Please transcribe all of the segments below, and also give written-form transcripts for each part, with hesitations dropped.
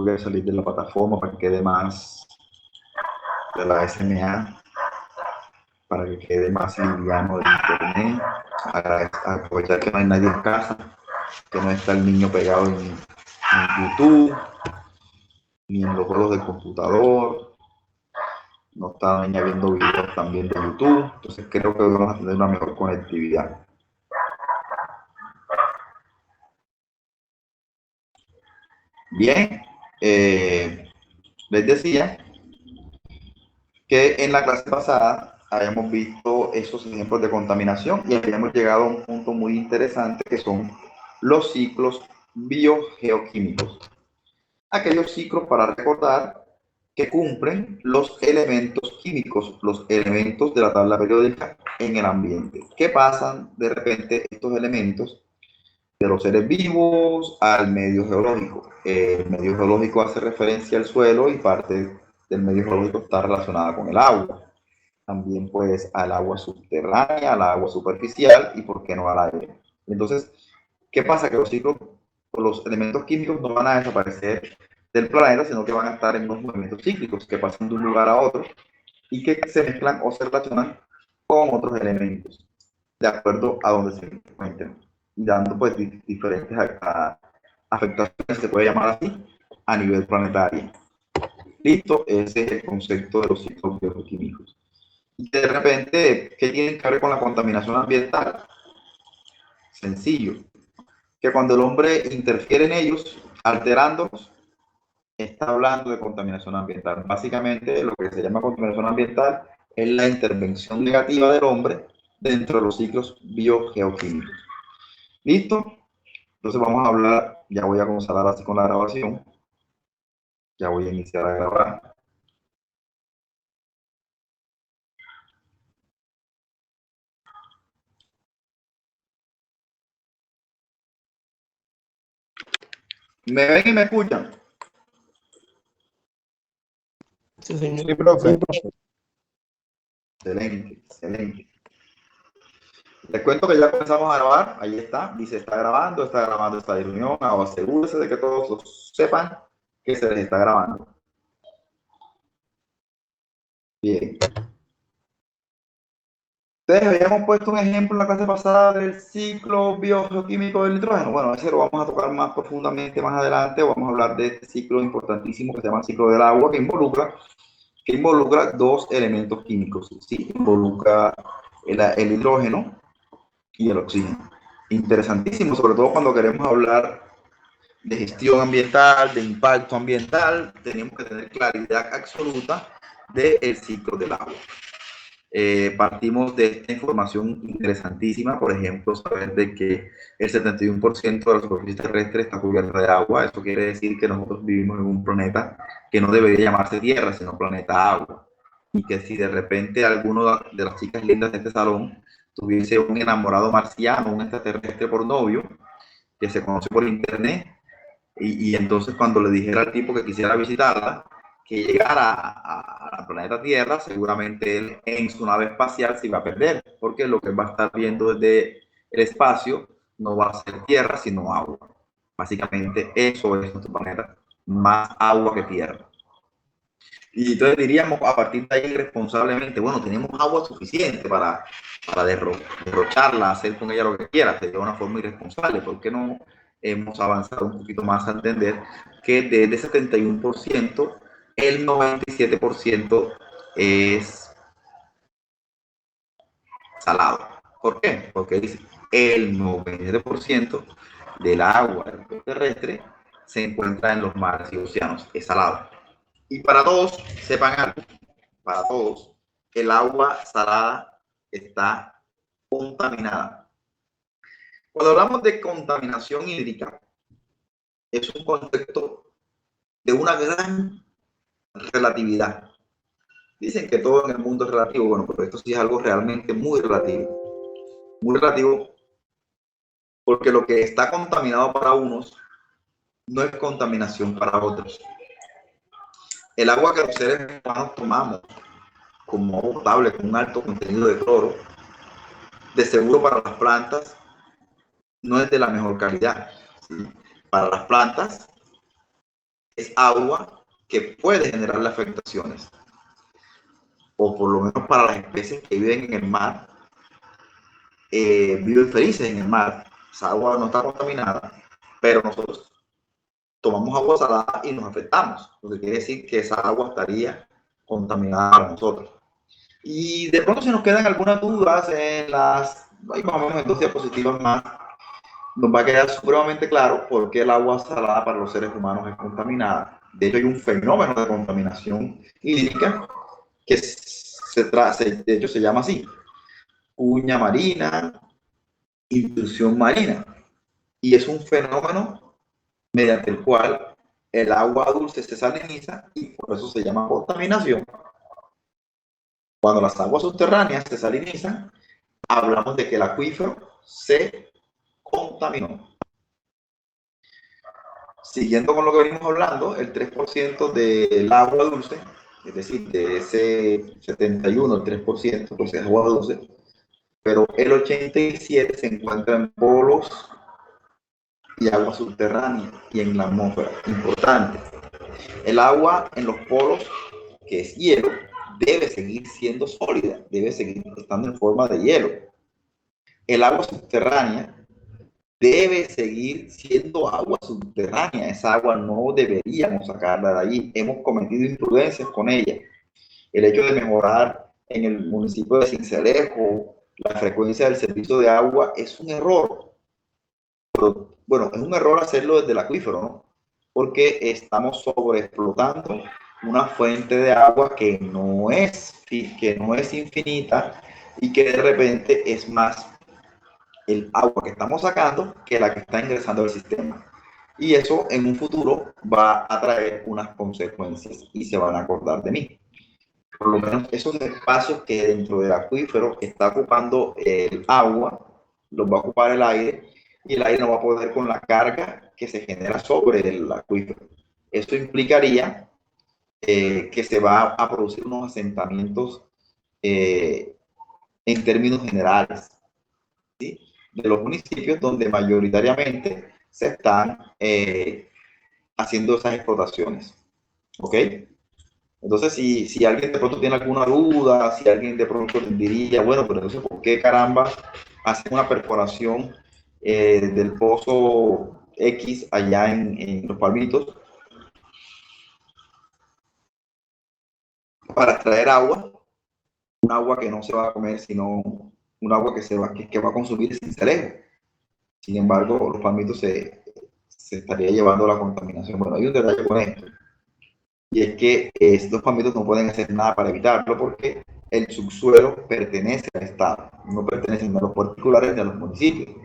voy a salir de la plataforma para que quede más de la SMA, para que quede más liviano el internet, aprovechar que no hay nadie en casa, que no está el niño pegado en YouTube, ni en los juegos del computador, no está niña viendo videos también de YouTube, entonces creo que vamos a tener una mejor conectividad. Bien, les decía que en la clase pasada habíamos visto esos ejemplos de contaminación y habíamos llegado a un punto muy interesante que son los ciclos biogeoquímicos. Aquellos ciclos, para recordar, que cumplen los elementos químicos, los elementos de la tabla periódica en el ambiente. ¿Qué pasan de repente estos elementos de los seres vivos al medio geológico? El medio geológico hace referencia al suelo y parte del medio geológico está relacionada con el agua. También pues al agua subterránea, al agua superficial y por qué no al aire. Entonces, ¿qué pasa? Que los ciclos, los elementos químicos no van a desaparecer del planeta, sino que van a estar en unos movimientos cíclicos que pasan de un lugar a otro y que se mezclan o se relacionan con otros elementos, de acuerdo a donde se encuentren, y dando pues diferentes afectaciones, se puede llamar así, a nivel planetario. Listo, ese es el concepto de los ciclos bioquímicos. Y de repente, ¿qué tiene que ver con la contaminación ambiental? Sencillo, que cuando el hombre interfiere en ellos, alterándolos, está hablando de contaminación ambiental. Básicamente, lo que se llama contaminación ambiental es la intervención negativa del hombre dentro de los ciclos biogeoquímicos. ¿Listo? Entonces vamos a hablar, ya voy a comenzar ahora sí con la grabación. Ya voy a iniciar a grabar. ¿Me ven y me escuchan? Sí, señor. Sí, profe. Excelente, excelente. Les cuento que ya comenzamos a grabar, ahí está, dice está grabando esta reunión, asegúrese de que todos sepan que se les está grabando. Bien. Ustedes habíamos puesto un ejemplo en la clase pasada del ciclo biogeoquímico del nitrógeno. Bueno, ese lo vamos a tocar más profundamente más adelante. Vamos a hablar de este ciclo importantísimo que se llama ciclo del agua, que involucra dos elementos químicos. Sí, involucra el hidrógeno y el oxígeno. Interesantísimo, sobre todo cuando queremos hablar de gestión ambiental, de impacto ambiental, tenemos que tener claridad absoluta del ciclo del agua. Partimos de esta información interesantísima, por ejemplo, saber de que el 71% de la superficie terrestre está cubierta de agua. Eso quiere decir que nosotros vivimos en un planeta que no debería llamarse Tierra, sino planeta agua. Y que si de repente alguno de las chicas lindas de este salón tuviese un enamorado marciano, un extraterrestre por novio, que se conoce por internet, y entonces cuando le dijera al tipo que quisiera visitarla, que llegara a planeta Tierra, seguramente él en su nave espacial se iba a perder, porque lo que va a estar viendo desde el espacio no va a ser tierra, sino agua. Básicamente eso es nuestro planeta, más agua que tierra. Y entonces diríamos a partir de ahí responsablemente, bueno, tenemos agua suficiente para derrocharla, hacer con ella lo que quiera, sería una forma irresponsable. ¿Por qué no hemos avanzado un poquito más a entender que de ese 71%, el 97% es salado? ¿Por qué? Porque dice el 97% del agua terrestre se encuentra en los mares y océanos, es salado. Y para todos, sepan algo, para todos, el agua salada está contaminada. Cuando hablamos de contaminación hídrica, es un concepto de una gran relatividad. Dicen que todo en el mundo es relativo, bueno, pero esto sí es algo realmente muy relativo. Muy relativo porque lo que está contaminado para unos no es contaminación para otros. El agua que los seres humanos tomamos como agua potable con un alto contenido de cloro, de seguro para las plantas no es de la mejor calidad, ¿sí? Para las plantas es agua que puede generar afectaciones, o por lo menos para las especies que viven en el mar, viven felices en el mar. Esa agua no está contaminada, pero nosotros tomamos agua salada y nos afectamos, lo que quiere decir que esa agua estaría contaminada para nosotros. Y de pronto, si nos quedan algunas dudas en hay más o menos en 2 diapositivas más, nos va a quedar supremamente claro por qué el agua salada para los seres humanos es contaminada. De hecho, hay un fenómeno de contaminación hídrica que de hecho se llama así: cuña marina, intrusión marina. Y es un fenómeno mediante el cual el agua dulce se saliniza y por eso se llama contaminación. Cuando las aguas subterráneas se salinizan, hablamos de que el acuífero se contaminó. Siguiendo con lo que venimos hablando, el 3% del agua dulce, es decir, de ese 71, el 3% pues es agua dulce, pero el 87% se encuentra en polos y agua subterránea y en la atmósfera. Importante, el agua en los polos, que es hielo, debe seguir siendo sólida, debe seguir estando en forma de hielo. El agua subterránea debe seguir siendo agua subterránea. Esa agua no deberíamos sacarla de allí. Hemos cometido imprudencias con ella. El hecho de mejorar en el municipio de Sincelejo la frecuencia del servicio de agua es un error. Pero, bueno, es un error hacerlo desde el acuífero, ¿no? Porque estamos sobreexplotando una fuente de agua que no es infinita y que de repente es más el agua que estamos sacando que la que está ingresando al sistema. Y eso en un futuro va a traer unas consecuencias y se van a acordar de mí. Por lo menos esos espacios que dentro del acuífero está ocupando el agua, los va a ocupar el aire y el aire no va a poder con la carga que se genera sobre el acuífero. Esto implicaría que se va a producir unos asentamientos en términos generales, ¿sí?, de los municipios donde mayoritariamente se están haciendo esas explotaciones. ¿Ok? Entonces, si alguien de pronto tiene alguna duda, si alguien de pronto diría, bueno, pero entonces, ¿por qué caramba hacen una perforación del pozo X allá en Los Palmitos para extraer agua? Un agua que no se va a comer, sino un agua que va a consumir Sincelejo. Sin embargo, Los Palmitos se estaría llevando la contaminación. Bueno, hay un detalle con esto, y es que estos Palmitos no pueden hacer nada para evitarlo porque el subsuelo pertenece al Estado, no pertenece ni a los particulares ni a los municipios.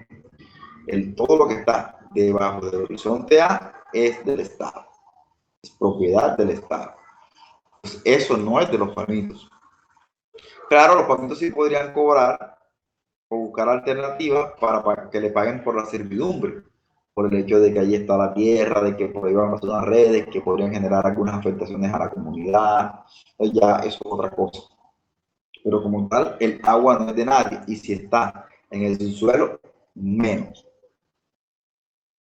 Todo lo que está debajo del horizonte A es del Estado, es propiedad del Estado. Pues eso no es de Los Palmitos. Claro, Los Palmitos sí podrían cobrar o buscar alternativas para que le paguen por la servidumbre, por el hecho de que ahí está la tierra, de que por ahí van a hacer unas redes que podrían generar algunas afectaciones a la comunidad. Ya eso es otra cosa. Pero como tal, el agua no es de nadie, y si está en el subsuelo, menos.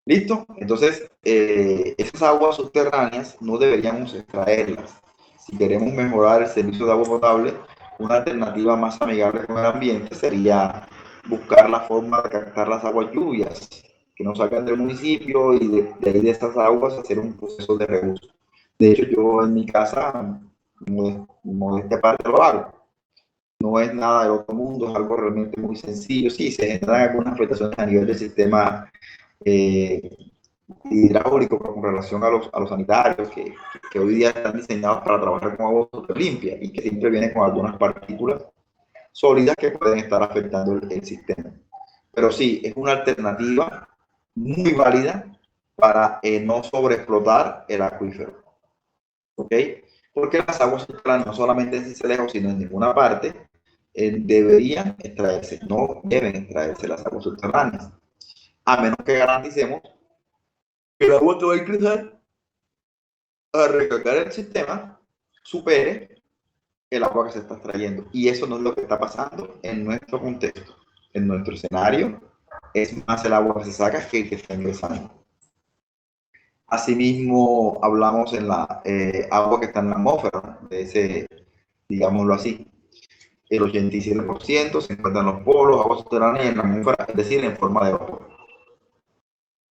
¿Listo? Entonces, esas aguas subterráneas no deberíamos extraerlas. Si queremos mejorar el servicio de agua potable, una alternativa más amigable con el ambiente sería buscar la forma de captar las aguas lluvias que nos salgan del municipio y de ahí de esas aguas hacer un proceso de reuso. De hecho, yo en mi casa, modestia parte, lo hago. No es nada del otro mundo, es algo realmente muy sencillo. Sí, se generan algunas afectaciones a nivel del sistema hidráulico con relación a los sanitarios que hoy día están diseñados para trabajar con agua súper limpia y que siempre vienen con algunas partículas sólidas que pueden estar afectando el sistema. Pero sí, es una alternativa muy válida para no sobreexplotar el acuífero. ¿Ok? Porque las aguas subterráneas, no solamente en Sincelejo, sino en ninguna parte, deberían extraerse, no deben extraerse las aguas subterráneas, a menos que garanticemos que el agua que va a ingresar a recargar el sistema supere el agua que se está extrayendo. Y eso no es lo que está pasando en nuestro contexto. En nuestro escenario, es más el agua que se saca que el que está ingresando. Asimismo, hablamos en la agua que está en la atmósfera, de ese, digámoslo así. El 87% se encuentra en los polos, agua subterránea y en la atmósfera, es decir, en forma de vapor.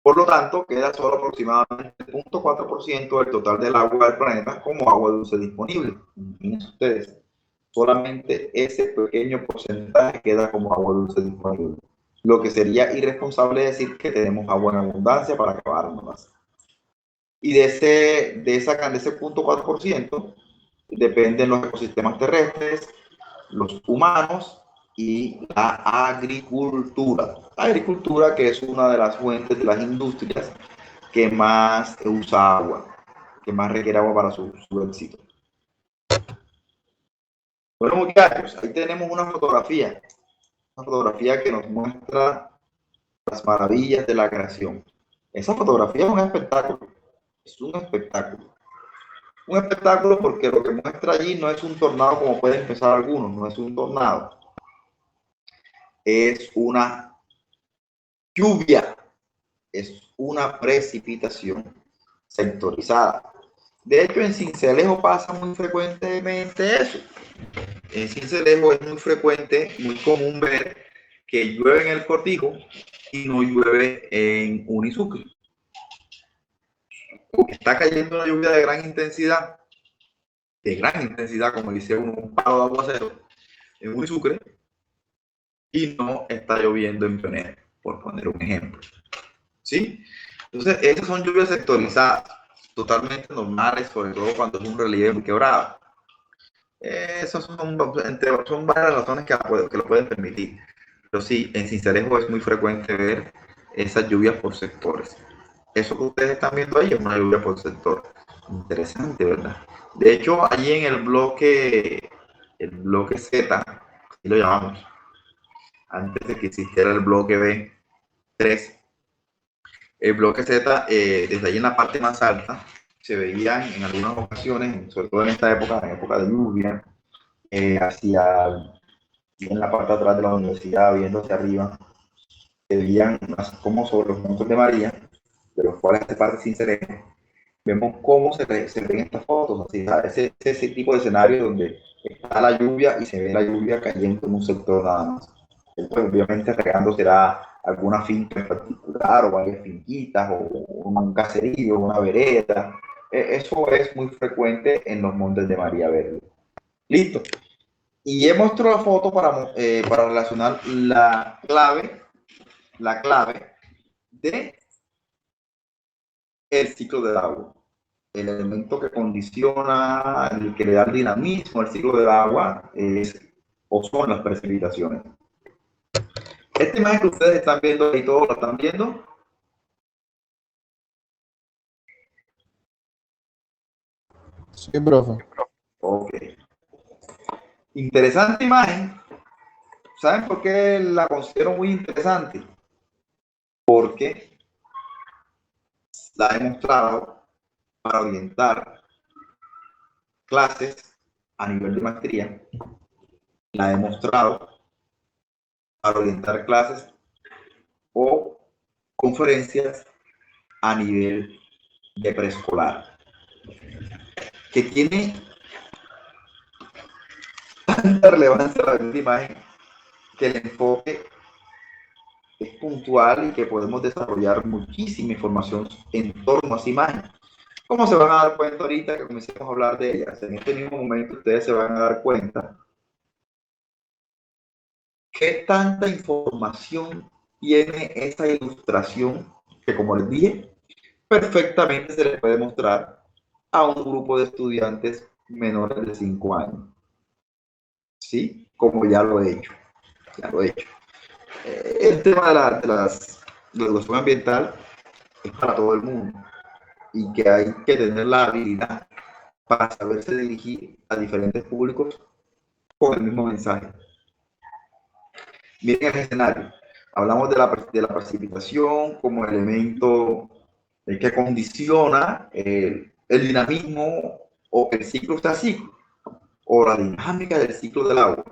Por lo tanto, queda solo aproximadamente el 0.4% del total del agua del planeta como agua dulce disponible. Imagínense ustedes, solamente ese pequeño porcentaje queda como agua dulce disponible. Lo que sería irresponsable decir que tenemos agua en abundancia para acabárnoslas. Y de ese 0.4% dependen los ecosistemas terrestres, los humanos y la agricultura. La agricultura, que es una de las fuentes de las industrias que más usa agua, que más requiere agua para su éxito. Bueno, muchachos, ahí tenemos una fotografía que nos muestra las maravillas de la creación. Esa fotografía es un espectáculo, es un espectáculo. Un espectáculo porque lo que muestra allí no es un tornado como pueden pensar algunos, no es un tornado, es una lluvia, es una precipitación sectorizada. De hecho, en Sincelejo pasa muy frecuentemente eso. En Sincelejo es muy frecuente, muy común ver que llueve en el Cortijo y no llueve en Unisucre. Está cayendo una lluvia de gran intensidad, como dice uno, un palo de aguacero en Unisucre, y no está lloviendo en Pioneer, por poner un ejemplo. ¿Sí? Entonces, esas son lluvias sectorizadas, totalmente normales, sobre todo cuando es un relieve muy quebrado. Esas son varias razones que lo pueden permitir. Pero sí, en Sincelejo es muy frecuente ver esas lluvias por sectores. Eso que ustedes están viendo ahí es una lluvia por sector. Interesante, ¿verdad? De hecho, allí en el bloque Z, así lo llamamos, antes de que existiera el bloque B3, el bloque Z, desde allí en la parte más alta, se veían en algunas ocasiones, sobre todo en esta época, en época de lluvia, hacia en la parte de atrás de la universidad, viendo hacia arriba, se veían como sobre los montes de María, de los cuales hace parte Sincelejo. Vemos cómo se ven estas fotos, así, ese tipo de escenario donde está la lluvia y se ve la lluvia cayendo en un sector nada más. Pues, obviamente regando será alguna finca en particular o varias finquitas o un caserío, una vereda. Eso es muy frecuente en los montes de María Verde. Listo. Y he mostrado la foto para relacionar la clave de el ciclo del agua. El elemento que condiciona, el que le da el dinamismo al ciclo del agua o son las precipitaciones. Esta imagen que ustedes están viendo ahí, todos lo están viendo. Sí, profe. Ok. Interesante imagen. ¿Saben por qué la considero muy interesante? Porque la he mostrado para orientar clases a nivel de maestría. La he mostrado para orientar clases o conferencias a nivel de preescolar. Que tiene tanta relevancia la imagen que el enfoque es puntual y que podemos desarrollar muchísima información en torno a esa imagen. ¿Cómo se van a dar cuenta ahorita que comencemos a hablar de ellas? En este mismo momento ustedes se van a dar cuenta qué tanta información tiene esta ilustración que, como les dije, perfectamente se les puede mostrar a un grupo de estudiantes menores de 5 años. ¿Sí? Como ya lo he hecho. Ya lo he hecho. El tema de la educación ambiental es para todo el mundo y que hay que tener la habilidad para saberse dirigir a diferentes públicos con el mismo mensaje. Miren el escenario. Hablamos de la precipitación como elemento que condiciona el dinamismo o el ciclo estático o la dinámica del ciclo del agua.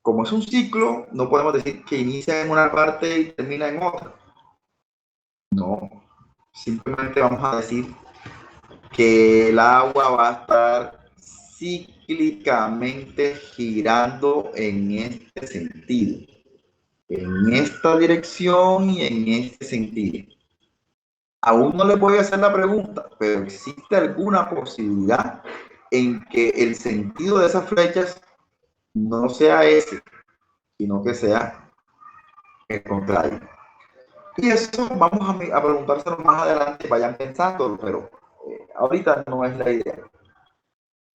Como es un ciclo, no podemos decir que inicia en una parte y termina en otra. No. simplemente vamos a decir que el agua va a estar cíclicamente girando en este sentido, en esta dirección y en este sentido. Aún no le voy a hacer la pregunta, pero ¿existe alguna posibilidad en que el sentido de esas flechas no sea ese, sino que sea el contrario? Y eso vamos a preguntárselo más adelante, vayan pensando, pero ahorita no es la idea.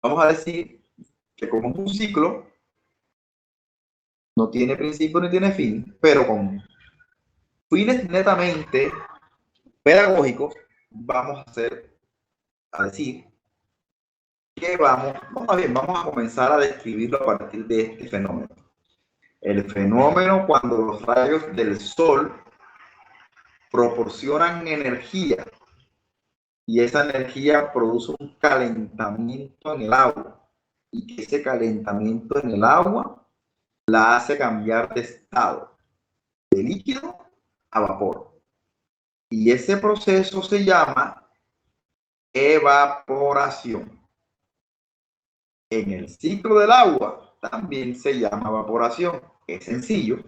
Vamos a decir que como es un ciclo, no tiene principio ni tiene fin, pero con fines netamente pedagógicos, vamos a decir que vamos a comenzar a describirlo a partir de este fenómeno. El fenómeno cuando los rayos del sol proporcionan energía y esa energía produce un calentamiento en el agua y que ese calentamiento en el agua la hace cambiar de estado, de líquido a vapor. Y ese proceso se llama evaporación. En el ciclo del agua también se llama evaporación. Es sencillo,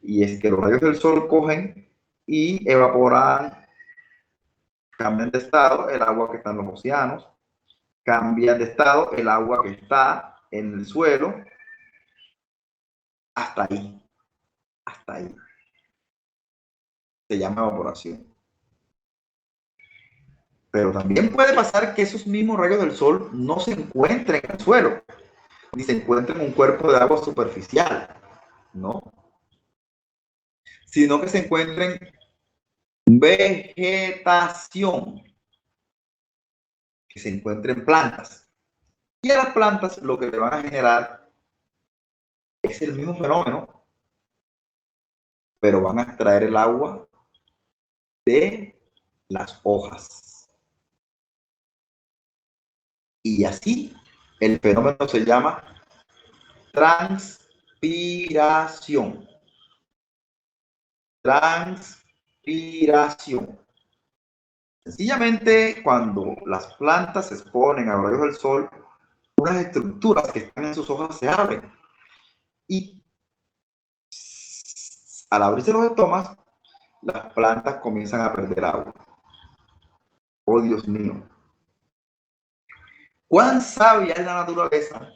y es que los rayos del sol cogen y evaporan, cambian de estado el agua que está en los océanos, cambian de estado el agua que está en el suelo, hasta ahí, hasta ahí. Se llama evaporación. Pero también puede pasar que esos mismos rayos del sol no se encuentren en el suelo, ni se encuentren en un cuerpo de agua superficial, ¿no? Sino que se encuentren vegetación, que se encuentren plantas. Y a las plantas lo que le van a generar es el mismo fenómeno, pero van a extraer el agua de las hojas. Y así el fenómeno se llama transpiración. Transpiración. Sencillamente, cuando las plantas se exponen a los rayos del sol, unas estructuras que están en sus hojas se abren. Y al abrirse los estomas, las plantas comienzan a perder agua. Oh, Dios mío. ¿Cuán sabia es la naturaleza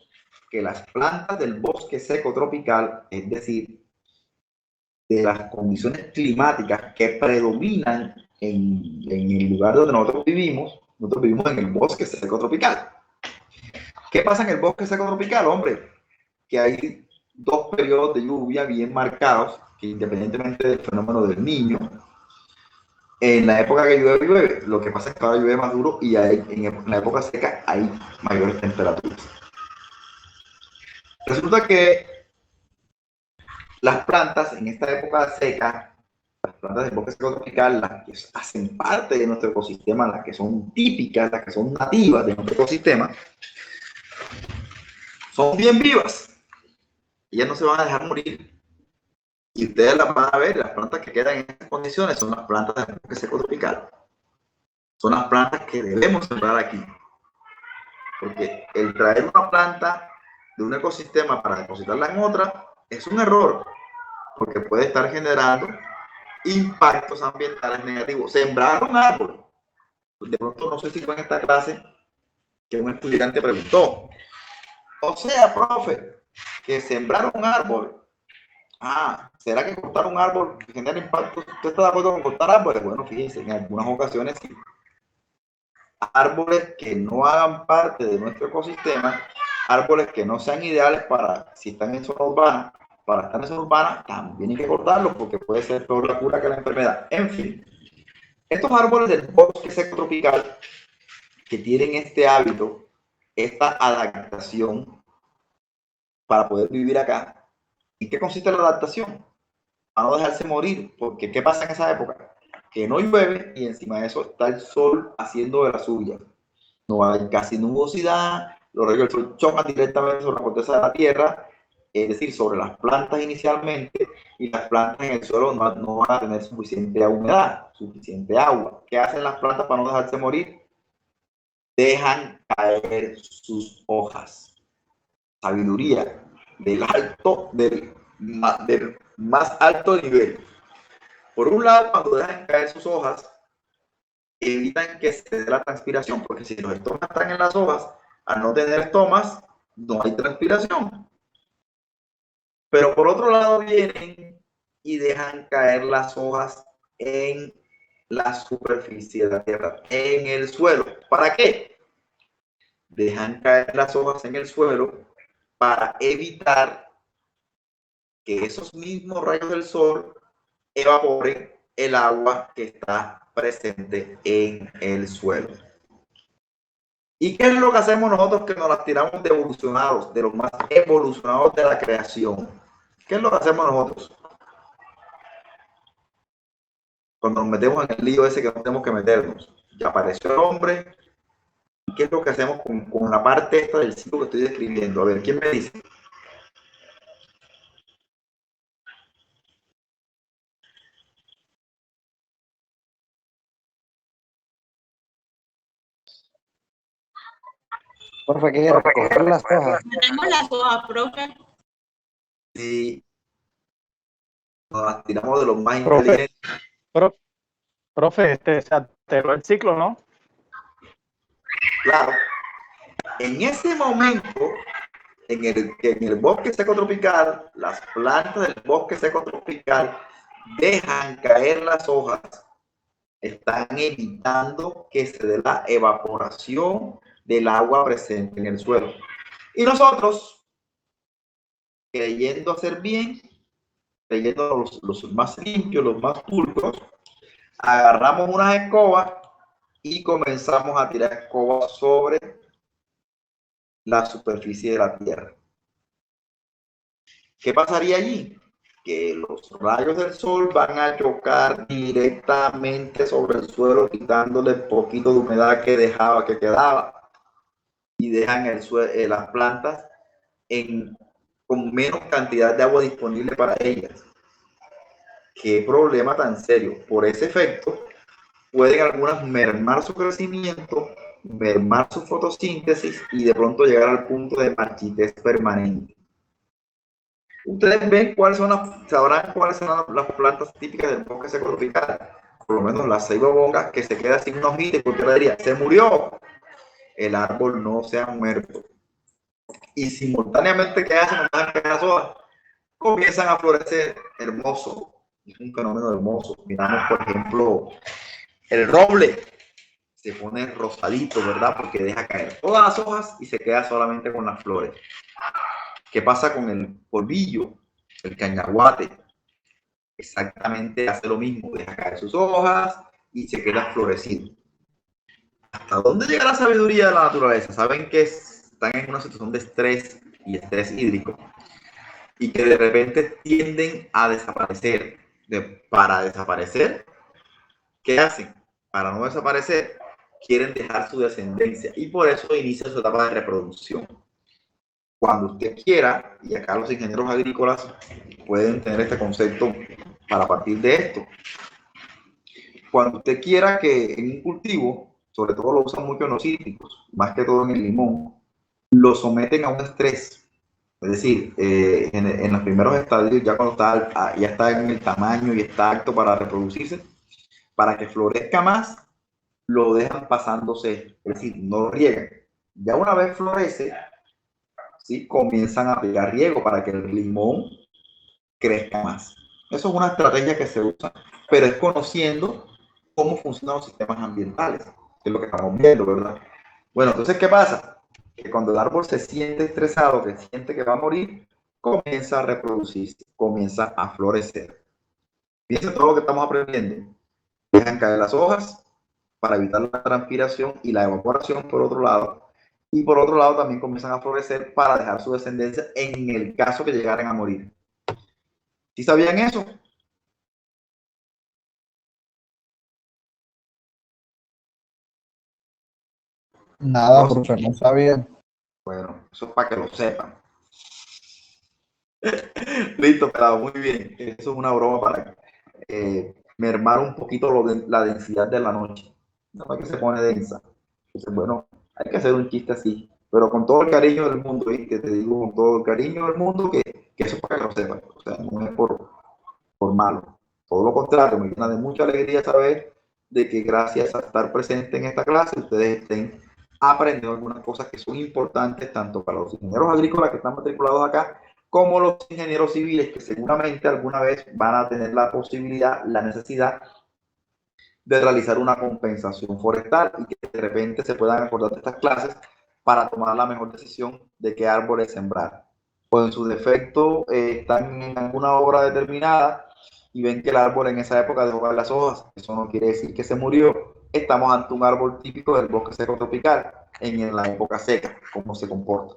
que las plantas del bosque seco tropical, es decir, de las condiciones climáticas que predominan en el lugar donde nosotros vivimos en el bosque seco tropical? ¿Qué pasa en el bosque seco tropical, hombre? Que hay dos periodos de lluvia bien marcados, que independientemente del fenómeno del Niño, en la época que llueve, lo que pasa es que ahora llueve más duro y en la época seca hay mayores temperaturas. Resulta que las plantas en esta época seca, las plantas del bosque seco tropical, las que hacen parte de nuestro ecosistema, las que son típicas, las que son nativas de nuestro ecosistema, son bien vivas. Ellas no se van a dejar morir. Y ustedes las van a ver, las plantas que quedan en estas condiciones son las plantas del bosque seco tropical. Son las plantas que debemos sembrar aquí. Porque el traer una planta de un ecosistema para depositarla en otra es un error, porque puede estar generando impactos ambientales negativos. Sembrar un árbol. De pronto, no sé si fue en esta clase que un estudiante preguntó, o sea, profe, que sembrar un árbol, ¿será que cortar un árbol genera impactos? ¿Usted está de acuerdo con cortar árboles? Bueno, fíjense, en algunas ocasiones sí. Árboles que no hagan parte de nuestro ecosistema, árboles que no sean ideales para, si están en zona urbana, para estar en zona urbana, también hay que cortarlos porque puede ser peor la cura que la enfermedad. En fin, estos árboles del bosque seco tropical que tienen este hábito, esta adaptación para poder vivir acá, ¿en qué consiste la adaptación? A no dejarse morir, porque ¿qué pasa en esa época? Que no llueve y encima de eso está el sol haciendo de la suya. No hay casi nubosidad, los rayos del sol chocan directamente sobre la corteza de la tierra, es decir, sobre las plantas inicialmente, y las plantas en el suelo no van a tener suficiente humedad, suficiente agua. ¿Qué hacen las plantas para no dejarse morir? Dejan caer sus hojas. Sabiduría del más alto nivel. Por un lado, cuando dejan caer sus hojas, evitan que se dé la transpiración, porque si los estomas están en las hojas, al no tener estomas, no hay transpiración. Pero por otro lado vienen y dejan caer las hojas en la superficie de la tierra, en el suelo. ¿Para qué? Dejan caer las hojas en el suelo para evitar que esos mismos rayos del sol evaporen el agua que está presente en el suelo. ¿Y qué es lo que hacemos nosotros que nos las tiramos de evolucionados, de los más evolucionados de la creación? ¿Qué es lo que hacemos nosotros? Cuando nos metemos en el lío ese que no tenemos que meternos. Ya apareció el hombre. ¿Qué es lo que hacemos con la parte esta del ciclo que estoy describiendo? A ver, ¿quién me dice? Profe, ¿qué? Recoger las hojas. Tenemos las hojas, profe. Si nos las tiramos de los más Profe, inteligentes. profe, se alteró el ciclo, ¿no? Claro. En ese momento, en el bosque seco tropical, las plantas del bosque seco tropical dejan caer las hojas, están evitando que se dé la evaporación del agua presente en el suelo. Y nosotros, creyendo hacer bien, creyendo los más limpios, los más pulcros, agarramos unas escobas y comenzamos a tirar escobas sobre la superficie de la tierra. ¿Qué pasaría allí? Que los rayos del sol van a chocar directamente sobre el suelo, quitándole el poquito de humedad que quedaba, y dejan las plantas con menos cantidad de agua disponible para ellas. ¿Qué problema tan serio? Por ese efecto, pueden algunas mermar su crecimiento, mermar su fotosíntesis y de pronto llegar al punto de marchitez permanente. Ustedes ven sabrán cuáles son las plantas típicas del bosque seco tropical. Por lo menos la ceiba bonga, que se queda sin una hojita y porque le diría, se murió. El árbol no se ha muerto. Y simultáneamente, ¿qué hacen? No dejan caer las hojas. Comienzan a florecer hermoso. Es un fenómeno hermoso. Miramos, por ejemplo, el roble. Se pone rosadito, ¿verdad? Porque deja caer todas las hojas y se queda solamente con las flores. ¿Qué pasa con el polvillo? El cañaguate. Exactamente hace lo mismo, deja caer sus hojas y se queda florecido. ¿Hasta dónde llega la sabiduría de la naturaleza? Saben que están en una situación de estrés y estrés hídrico y que de repente tienden a desaparecer. Para desaparecer, ¿qué hacen? Para no desaparecer, quieren dejar su descendencia y por eso inicia su etapa de reproducción. Cuando usted quiera, y acá los ingenieros agrícolas pueden tener este concepto para partir de esto. Cuando usted quiera que en un cultivo, sobre todo lo usan mucho en los cítricos, más que todo en el limón, lo someten a un estrés. Es decir, en los primeros estadios, ya cuando ya está en el tamaño y está apto para reproducirse, para que florezca más, lo dejan pasándose, es decir, no lo riegan. Ya una vez florece, ¿sí? Comienzan a aplicar riego para que el limón crezca más. Eso es una estrategia que se usa, pero es conociendo cómo funcionan los sistemas ambientales, que es lo que estamos viendo, ¿verdad? Bueno, entonces, ¿qué pasa? Que cuando el árbol se siente estresado, que siente que va a morir, comienza a reproducirse, comienza a florecer. Fíjense todo lo que estamos aprendiendo. Dejan caer las hojas para evitar la transpiración y la evaporación por otro lado. Y por otro lado también comienzan a florecer para dejar su descendencia en el caso que llegaran a morir. ¿Sí sabían eso? Nada, profe, no sabía. Bueno, eso es para que lo sepan. Listo, pelado, muy bien. Eso es una broma para mermar un poquito la densidad de la noche. Nada más que se pone densa. Entonces, bueno, hay que hacer un chiste así, pero con todo el cariño del mundo, ¿eh? Que te digo con todo el cariño del mundo, que eso es para que lo sepan. O sea, no es por malo. Todo lo contrario, me llena de mucha alegría saber de que gracias a estar presente en esta clase, ustedes estén aprendiendo algunas cosas que son importantes tanto para los ingenieros agrícolas que están matriculados acá, como los ingenieros civiles que seguramente alguna vez van a tener la posibilidad, la necesidad de realizar una compensación forestal y que de repente se puedan acordar de estas clases para tomar la mejor decisión de qué árboles sembrar. O en su defecto están en alguna obra determinada y ven que el árbol en esa época dejó caer las hojas. Eso no quiere decir que se murió. Estamos ante un árbol típico del bosque seco tropical en la época seca, cómo se comporta.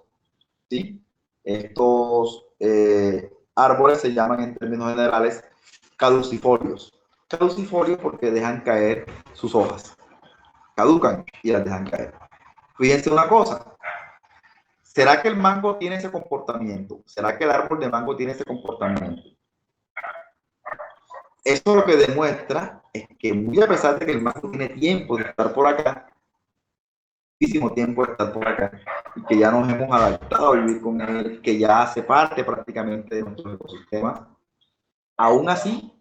¿Sí? Estos árboles se llaman en términos generales caducifolios. Caducifolios porque dejan caer sus hojas. Caducan y las dejan caer. Fíjense una cosa. ¿Será que el mango tiene ese comportamiento? ¿Será que el árbol de mango tiene ese comportamiento? Esto lo que demuestra es que muy a pesar de que el mango tiene tiempo de estar por acá, muchísimo tiempo de estar por acá, y que ya nos hemos adaptado a vivir con él, que ya hace parte prácticamente de nuestros ecosistemas, aún así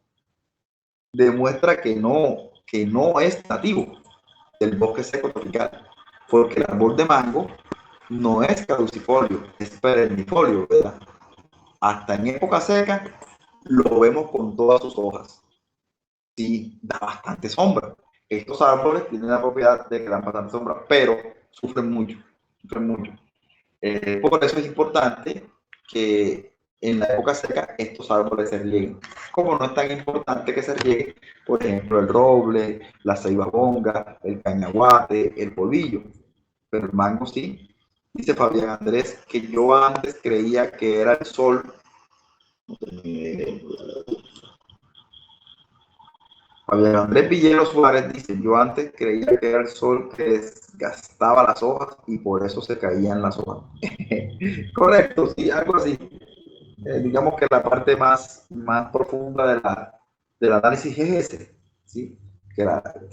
demuestra que no es nativo del bosque seco tropical, porque el árbol de mango no es caducifolio, es perennifolio, ¿verdad? Hasta en época seca lo vemos con todas sus hojas. Sí, da bastante sombra. Estos árboles tienen la propiedad de que dan bastante sombra, pero sufren mucho, sufren mucho. Por eso es importante que en la época seca estos árboles se rieguen. Como no es tan importante que se riegue, por ejemplo, el roble, la ceibabonga, el cañaguate, el polvillo, pero el mango sí. Dice Fabián Andrés que yo antes creía que era el sol. Fabián Andrés Villero Suárez dice, yo antes creía que era el sol que desgastaba las hojas y por eso se caían las hojas. Correcto, sí, algo así. Digamos que la parte más profunda del análisis es ese, ¿sí? Que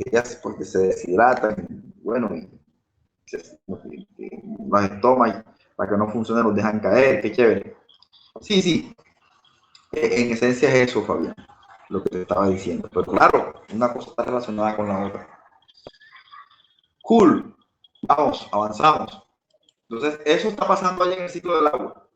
ellas pues, se deshidratan, bueno, y los estómagos para que no funcione los dejan caer, qué chévere. Sí, sí, en esencia es eso, Fabián, lo que te estaba diciendo. Pero claro, una cosa está relacionada con la otra. Cool, vamos, avanzamos. Entonces, eso está pasando allá en el ciclo del agua.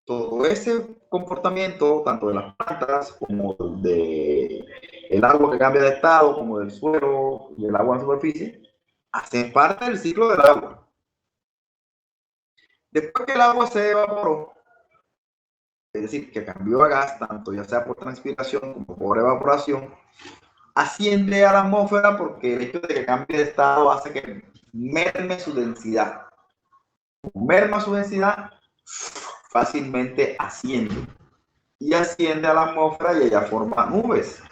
Todo ese comportamiento, tanto de las plantas como de el agua que cambia de estado, como del suelo y el agua en superficie, hacen parte del ciclo del agua. Después que el agua se evaporó, es decir, que cambió a gas, tanto ya sea por transpiración como por evaporación, asciende a la atmósfera porque el hecho de que cambie de estado hace que merme su densidad. Como merma su densidad, fácilmente asciende. Y asciende a la atmósfera y ella forma nubes.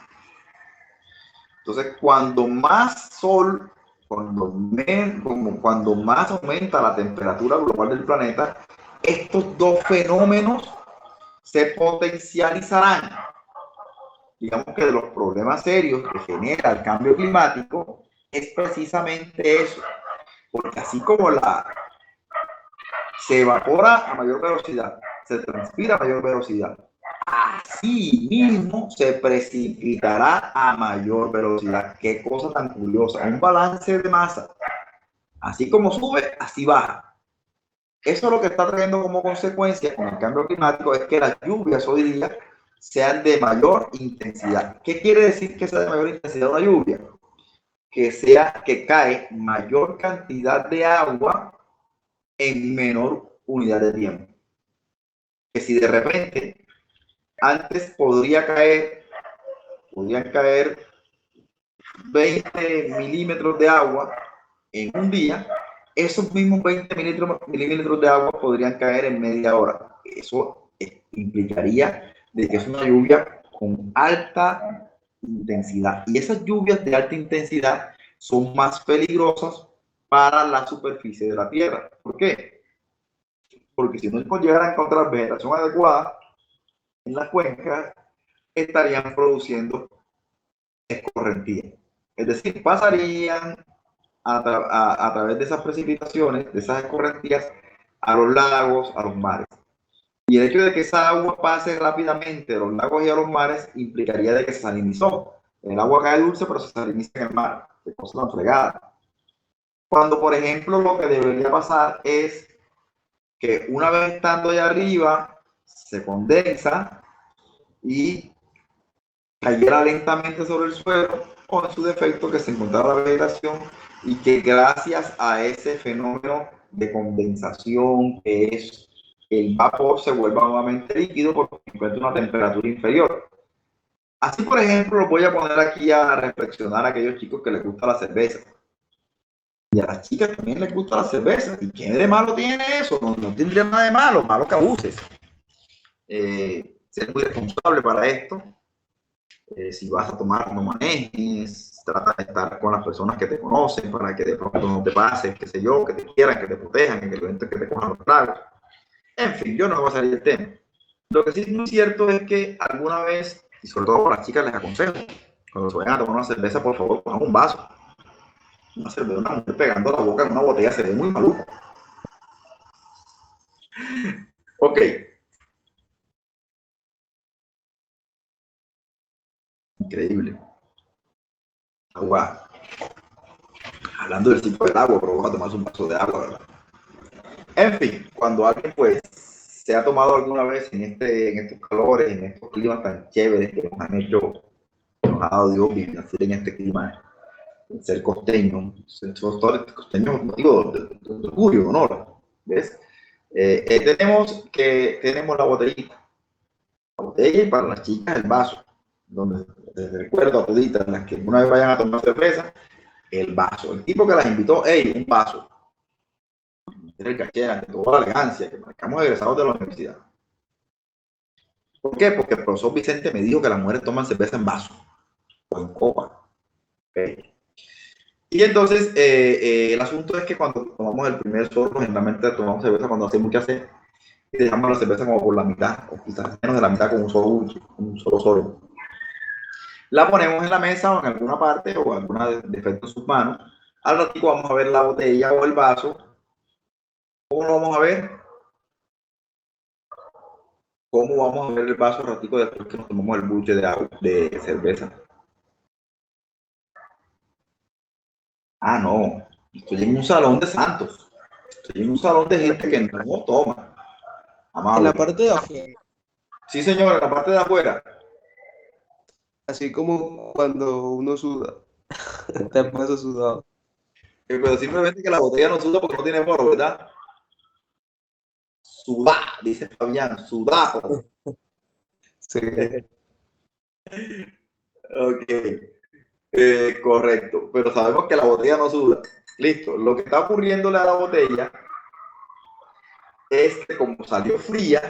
Entonces, cuando más sol, cuando más aumenta la temperatura global del planeta, estos dos fenómenos se potencializarán. Digamos que de los problemas serios que genera el cambio climático es precisamente eso. Porque así como se evapora a mayor velocidad, se transpira a mayor velocidad, así mismo se precipitará a mayor velocidad. Qué cosa tan curiosa. Un balance de masa. Así como sube, así baja. Eso lo que está trayendo como consecuencia con el cambio climático es que las lluvias hoy día sean de mayor intensidad. ¿Qué quiere decir que sea de mayor intensidad una lluvia? Que cae mayor cantidad de agua en menor unidad de tiempo. Que si de repente antes podrían caer 20 milímetros de agua en un día, esos mismos 20 milímetros de agua podrían caer en media hora. Eso implicaría de que es una lluvia con alta intensidad. Y esas lluvias de alta intensidad son más peligrosas para la superficie de la Tierra. ¿Por qué? porque si no llegaran a encontrar vegetación adecuada en las cuencas, estarían produciendo escorrentías. Es decir, pasarían a través de esas precipitaciones, de esas escorrentías, a los lagos, a los mares. Y el hecho de que esa agua pase rápidamente de los lagos y a los mares implicaría de que se salinizó. El agua cae dulce, pero se saliniza en el mar. Qué cosa tan fregada. Cuando, por ejemplo, lo que debería pasar es que una vez estando allá arriba, se condensa y cayera lentamente sobre el suelo, con su defecto que se encontrara la vegetación, y que gracias a ese fenómeno de condensación, que es el vapor, se vuelva nuevamente líquido porque encuentra una temperatura inferior. Así, por ejemplo, los voy a poner aquí a reflexionar a aquellos chicos que les gusta la cerveza. Y a las chicas también les gusta la cerveza. ¿Y qué de malo tiene eso? No tendría nada de malo, malo que abuses. Ser muy responsable para esto. Si vas a tomar, no manejes. Trata de estar con las personas que te conocen para que de pronto no te pases, qué sé yo, que te quieran, que te protejan, que te cojan los tragos. En fin, yo no voy a salir del tema. Lo que sí es muy cierto es que alguna vez, y sobre todo para las chicas les aconsejo, cuando se vayan a tomar una cerveza, por favor, pongan un vaso. Una cerveza, una mujer pegando la boca en una botella se ve muy maluco. Ok. Increíble. Agua. Hablando del tipo del agua, pero vamos a tomarse un vaso de agua, ¿verdad? En fin, cuando alguien pues se ha tomado alguna vez en estos calores, en estos climas tan chéveres que nos han hecho, nos ha dado Dios vivir en este clima, ser costeño, costeño motivo de orgullo, honor, ¿ves? Tenemos la botellita, y para las chicas el vaso, donde les recuerdo a toditas las que una vez vayan a tomar cerveza, el vaso, el tipo que las invitó, hey, un vaso, el caché, ante toda la elegancia, que marcamos egresados de la universidad. ¿Por qué? Porque el profesor Vicente me dijo que las mujeres toman cerveza en vaso o en copa. Okay. Y entonces, el asunto es que cuando tomamos el primer sorbo, generalmente tomamos cerveza cuando hace mucha sed y dejamos la cerveza como por la mitad, o quizás menos de la mitad con un solo sorbo. La ponemos en la mesa o en alguna parte o alguna defecto en sus manos. Al ratito vamos a ver la botella o el vaso. ¿Cómo lo vamos a ver? ¿Cómo vamos a ver el vaso al ratito después que nos tomamos el buche de agua, de cerveza? Ah, no. Estoy en un salón de santos. Estoy en un salón de gente que no toma. Amable. En la parte de afuera, Sí, señor, en la parte de afuera. así como cuando uno suda, te pasa sudado. Pero simplemente que la botella no suda porque no tiene foro, ¿verdad? Sudá, dice Fabián, sudado. Sí. Ok. Correcto, pero sabemos que la botella no suda. Listo, lo que está ocurriéndole a la botella es que como salió fría,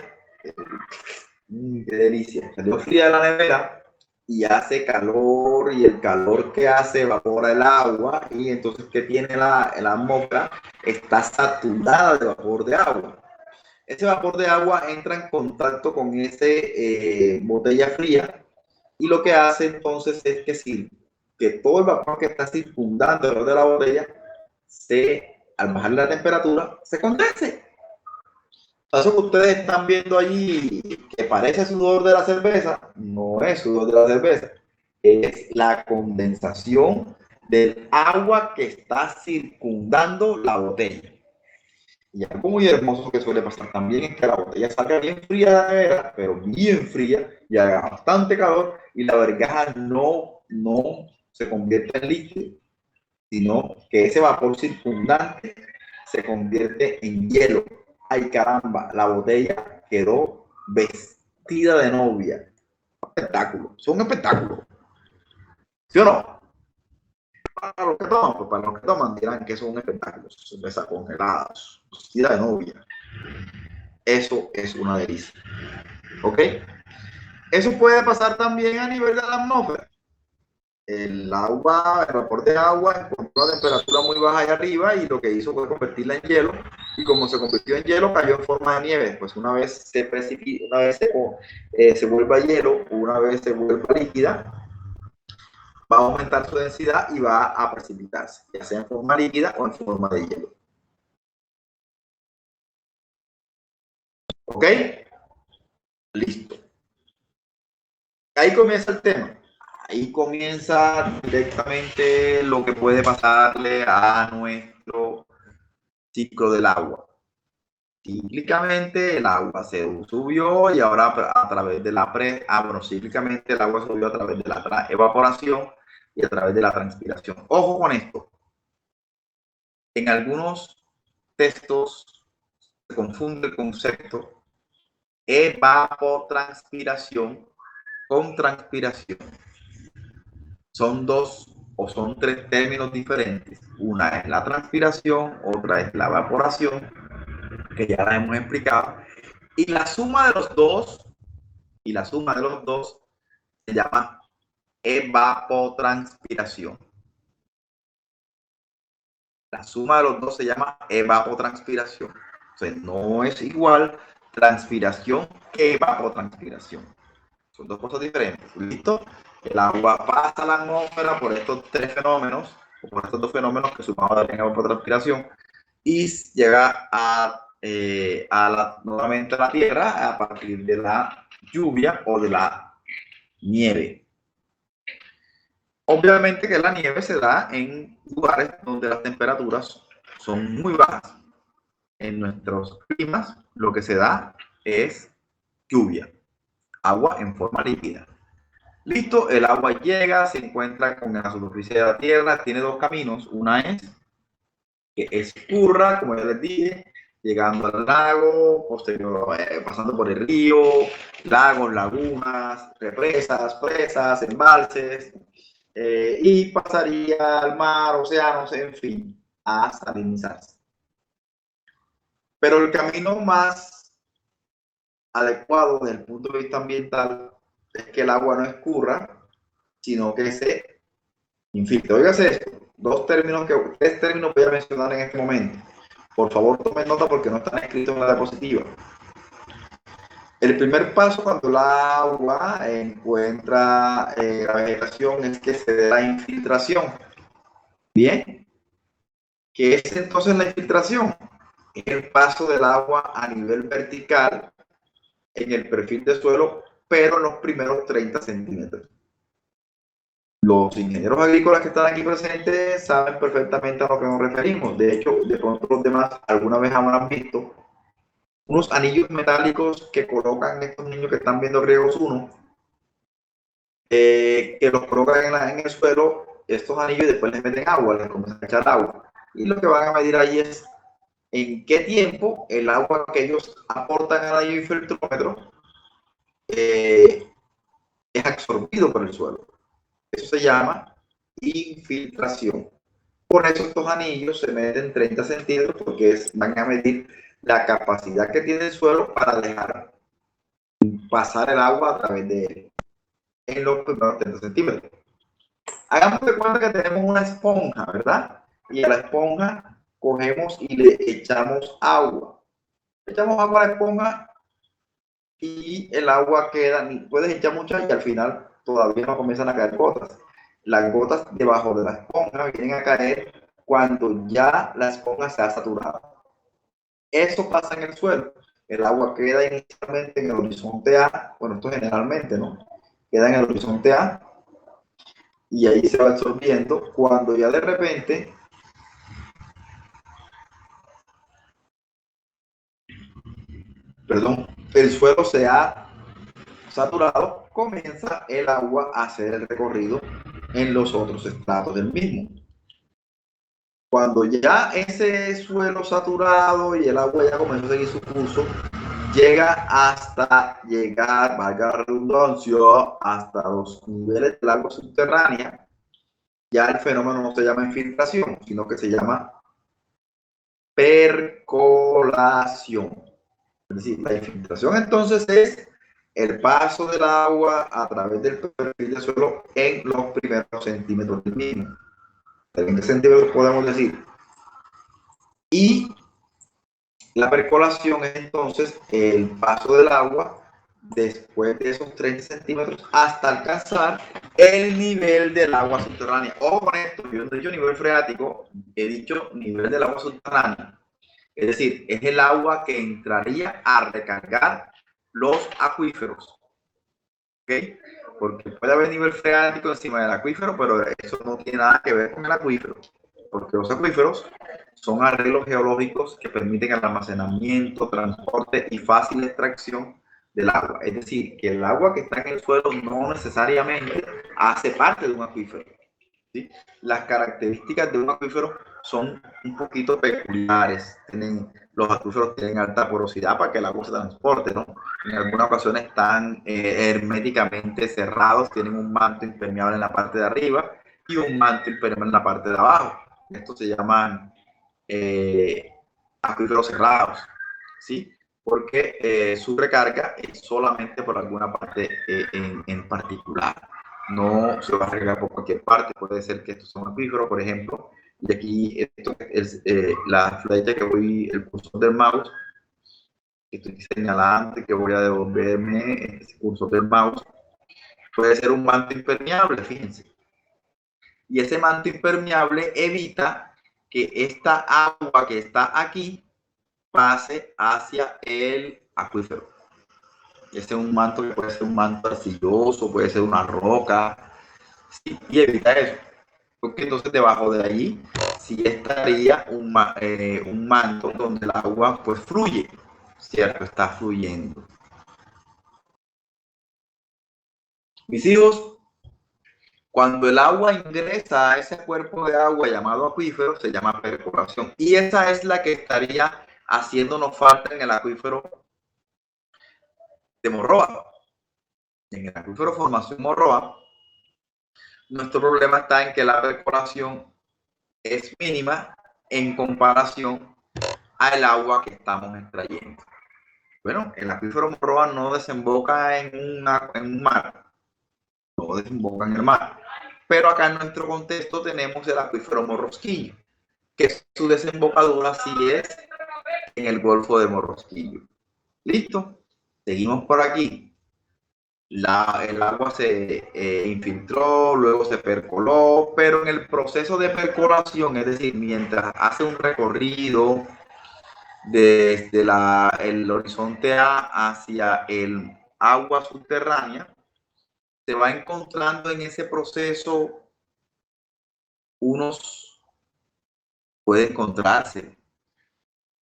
qué delicia, salió fría de la nevera y hace calor, y el calor que hace evapora el agua, y entonces que tiene la atmósfera está saturada de vapor de agua. Ese vapor de agua entra en contacto con ese botella fría, y lo que hace entonces es que todo el vapor que está circundando alrededor de la botella, al bajar la temperatura, se condense. Eso que ustedes están viendo allí, que parece sudor de la cerveza, no es sudor de la cerveza, es la condensación del agua que está circundando la botella. Y algo muy hermoso que suele pasar también es que la botella salga bien fría de la nevera, pero bien fría, y haga bastante calor, y la vergaja no se convierte en líquido, sino que ese vapor circundante se convierte en hielo. Ay, caramba, la botella quedó vestida de novia. Un espectáculo, es un espectáculo. ¿Sí o no? Para los que toman, pues para los que toman dirán que eso es un espectáculo. Cerveza congelada, vestida de novia. Eso es una delicia. ¿Ok? Eso puede pasar también a nivel de la atmósfera. El vapor de agua encontró la temperatura muy baja allá arriba y lo que hizo fue convertirla en hielo y como se convirtió en hielo, cayó en forma de nieve. Pues una vez se precipita, una vez se vuelva hielo, una vez se vuelva líquida, va a aumentar su densidad y va a precipitarse, ya sea en forma líquida o en forma de hielo. ¿Ok? Listo. Ahí comienza el tema. Ahí comienza directamente lo que puede pasarle a nuestro ciclo del agua. Cíclicamente el agua se subió y ahora a través de cíclicamente el agua subió a través de la evaporación y a través de la transpiración. Ojo con esto. En algunos textos se confunde el concepto evapotranspiración con transpiración. Son dos o son tres términos diferentes. Una es la transpiración, otra es la evaporación, que ya la hemos explicado. Y la suma de los dos, se llama evapotranspiración. La suma de los dos se llama evapotranspiración. O sea, no es igual transpiración que evapotranspiración. Son dos cosas diferentes. ¿Listo? El agua pasa a la atmósfera por estos tres fenómenos, o por estos dos fenómenos que sumamos darían evapotranspiración, y llega nuevamente a la Tierra a partir de la lluvia o de la nieve. Obviamente que la nieve se da en lugares donde las temperaturas son muy bajas. En nuestros climas lo que se da es lluvia, agua en forma líquida. Listo, el agua llega, se encuentra con la superficie de la Tierra, tiene dos caminos. Una es que escurra, como ya les dije, llegando al lago, pasando por el río, lagos, lagunas, represas, presas, embalses, y pasaría al mar, océanos, en fin, a salinizarse. Pero el camino más adecuado desde el punto de vista ambiental es que el agua no escurra, sino que se infiltre. Óigase esto, tres términos voy a mencionar en este momento. Por favor, tomen nota porque no están escritos en la diapositiva. El primer paso cuando el agua encuentra la vegetación es que se dé la infiltración. Bien, ¿qué es entonces la infiltración? Es el paso del agua a nivel vertical en el perfil del suelo, pero en los primeros 30 centímetros. Los ingenieros agrícolas que están aquí presentes saben perfectamente a lo que nos referimos. De hecho, de pronto los demás alguna vez habrán visto unos anillos metálicos que colocan estos niños que están viendo Griegos 1, que los colocan en el suelo, estos anillos, y después les meten agua, les comienzan a echar agua. Y lo que van a medir ahí es en qué tiempo el agua que ellos aportan al anillo infiltrómetro es absorbido por el suelo. Eso se llama infiltración. Por eso estos anillos se meten 30 centímetros porque van a medir la capacidad que tiene el suelo para dejar pasar el agua a través de él en los primeros 30 centímetros. Hagamos de cuenta que tenemos una esponja, ¿verdad? Y a la esponja cogemos y le echamos agua. Echamos agua a la esponja y el agua queda, puedes echar mucha y al final todavía no comienzan a caer gotas. Las gotas debajo de la esponja vienen a caer cuando ya la esponja se ha saturado. Eso pasa en el suelo. El agua queda inicialmente en el horizonte A, bueno, esto generalmente, ¿no? Queda en el horizonte A y ahí se va absorbiendo cuando ya de repente el suelo se ha saturado, comienza el agua a hacer el recorrido en los otros estratos del mismo. Cuando ya ese suelo saturado y el agua ya comenzó a seguir su curso, llega hasta llegar, valga la redundancia, hasta los niveles del agua subterránea. Ya el fenómeno no se llama infiltración, sino que se llama percolación. Es decir, la infiltración entonces es el paso del agua a través del perfil del suelo en los primeros centímetros del mismo. 30 centímetros podemos decir. Y La percolación es entonces el paso del agua después de esos 30 centímetros hasta alcanzar el nivel del agua subterránea. Ojo con esto, yo no he dicho nivel freático, he dicho nivel del agua subterránea. Es decir, es el agua que entraría a recargar los acuíferos. ¿Ok? Porque puede haber nivel freático encima del acuífero, pero eso no tiene nada que ver con el acuífero. Porque los acuíferos son arreglos geológicos que permiten el almacenamiento, transporte y fácil extracción del agua. Es decir, que el agua que está en el suelo no necesariamente hace parte de un acuífero. ¿Sí? Las características de un acuífero son un poquito peculiares. Los acuíferos tienen alta porosidad para que el agua se transporte, ¿no? En algunas ocasiones están herméticamente cerrados, tienen un manto impermeable en la parte de arriba y un manto impermeable en la parte de abajo. Estos se llaman acuíferos cerrados, ¿sí? Porque su recarga es solamente por alguna parte en particular. No se va a recargar por cualquier parte. Puede ser que estos son acuíferos, por ejemplo, y aquí esto es la flecha que voy, el cursor del mouse, que estoy señalando, que voy a devolverme ese cursor del mouse, puede ser un manto impermeable, fíjense. Y ese manto impermeable evita que esta agua que está aquí pase hacia el acuífero. Este es un manto que puede ser un manto arcilloso, puede ser una roca, ¿sí? Y evita eso. Porque entonces debajo de allí sí estaría un manto donde el agua pues fluye, ¿cierto? Está fluyendo. Mis hijos, cuando el agua ingresa a ese cuerpo de agua llamado acuífero, se llama percolación. Y esa es la que estaría haciéndonos falta en el acuífero de Morroa. En el acuífero Formación Morroa, nuestro problema está en que la percolación es mínima en comparación al agua que estamos extrayendo. Bueno, el acuífero Morroa no desemboca en un mar, no desemboca en el mar. Pero acá en nuestro contexto tenemos el acuífero Morrosquillo, que su desembocadura sí es en el Golfo de Morrosquillo. ¿Listo? Seguimos por aquí. El agua se infiltró, luego se percoló, pero en el proceso de percolación, es decir, mientras hace un recorrido desde el horizonte A hacia el agua subterránea, se va encontrando en ese proceso puede encontrarse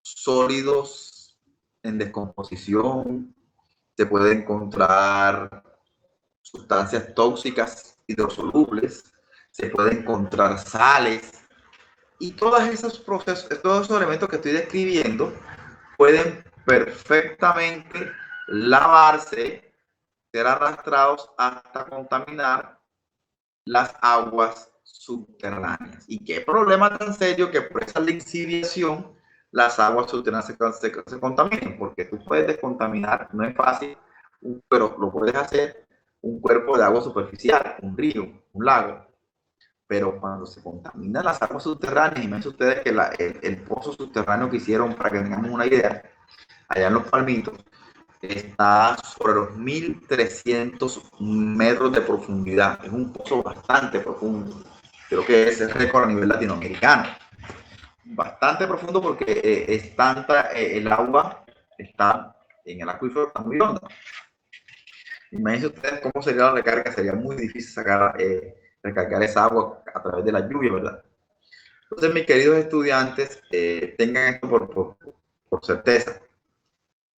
sólidos en descomposición, se puede encontrar sustancias tóxicas hidrosolubles, se puede encontrar sales, y todos esos procesos, todos esos elementos que estoy describiendo pueden perfectamente lavarse, ser arrastrados hasta contaminar las aguas subterráneas. Y qué problema tan serio que por esa lixiviación las aguas subterráneas se contaminen, porque tú puedes descontaminar, no es fácil, pero lo puedes hacer un cuerpo de agua superficial, un río, un lago. Pero cuando se contaminan las aguas subterráneas, imagínense ustedes que el pozo subterráneo que hicieron, para que tengamos una idea, allá en Los Palmitos, está sobre los 1300 metros de profundidad. Es un pozo bastante profundo. Creo que es el récord a nivel latinoamericano. Bastante profundo porque es tanta, el agua está en el acuífero, está muy honda. Imagínense ustedes cómo sería la recarga. Sería muy difícil recargar esa agua a través de la lluvia, ¿verdad? Entonces, mis queridos estudiantes, tengan esto por certeza.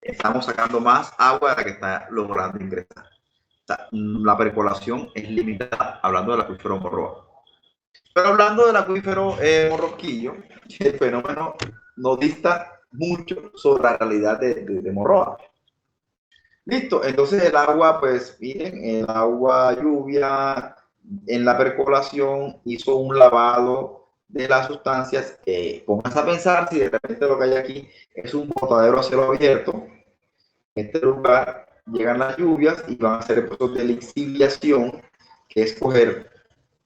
Estamos sacando más agua de la que está logrando ingresar. O sea, la percolación es limitada, hablando del acuífero Morroa. Pero hablando del acuífero Morrosquillo, el fenómeno no dista mucho sobre la realidad de Morroa. Listo, entonces el agua, pues miren, el agua lluvia en la percolación hizo un lavado de las sustancias. Pónganse a pensar si de repente lo que hay aquí es un botadero a cielo abierto. En este lugar llegan las lluvias y van a hacer el proceso de lixiviación, que es coger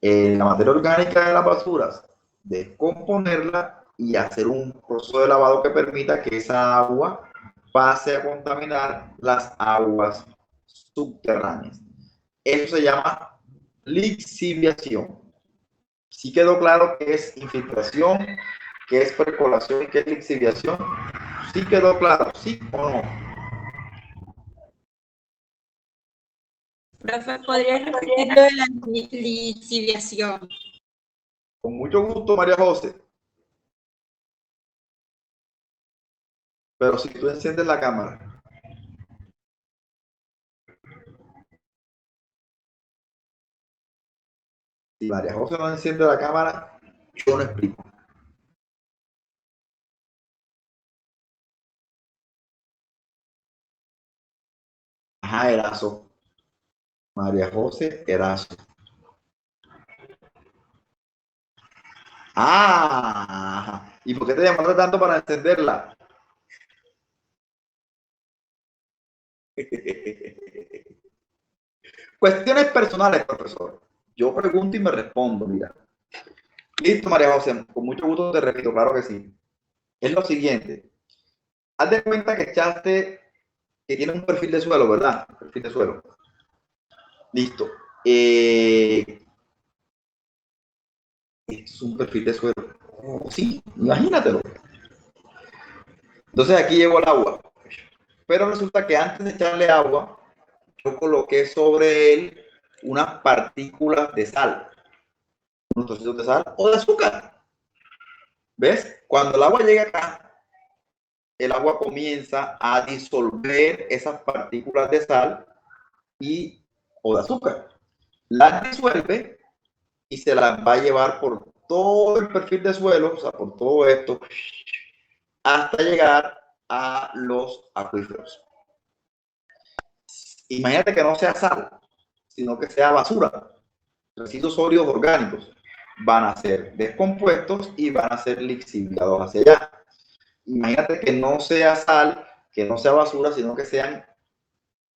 la materia orgánica de las basuras, descomponerla y hacer un proceso de lavado que permita que esa agua pase a contaminar las aguas subterráneas. Eso se llama lixiviación. ¿Sí quedó claro qué es infiltración, qué es percolación y qué es lixiviación? ¿Sí quedó claro? ¿Sí o no? Profe, ¿podría repetir lo de la lixiviación? Con mucho gusto, María José. Pero si tú enciendes la cámara. Si María José no enciende la cámara, yo no explico. Ajá, Erazo. María José Erazo. Ah, ¿y por qué te demoraste tanto para encenderla? Cuestiones personales, profesor. Yo pregunto y me respondo, mira. Listo, María José, con mucho gusto te repito, claro que sí. Es lo siguiente. Haz de cuenta que echaste, que tiene un perfil de suelo, ¿verdad? Perfil de suelo. Listo. Es un perfil de suelo. Oh, sí, imagínatelo. Entonces aquí llegó el agua. Pero resulta que antes de echarle agua, yo coloqué sobre él unas partículas de sal. Unos trocitos de sal o de azúcar. ¿Ves? Cuando el agua llega acá, el agua comienza a disolver esas partículas de sal y, o de azúcar. Las disuelve y se las va a llevar por todo el perfil de suelo, o sea, por todo esto, hasta llegar a los acuíferos. Imagínate que no sea sal, sino que sea basura. Residuos sólidos orgánicos van a ser descompuestos y van a ser lixiviados hacia allá. Imagínate que no sea sal, que no sea basura, sino que sean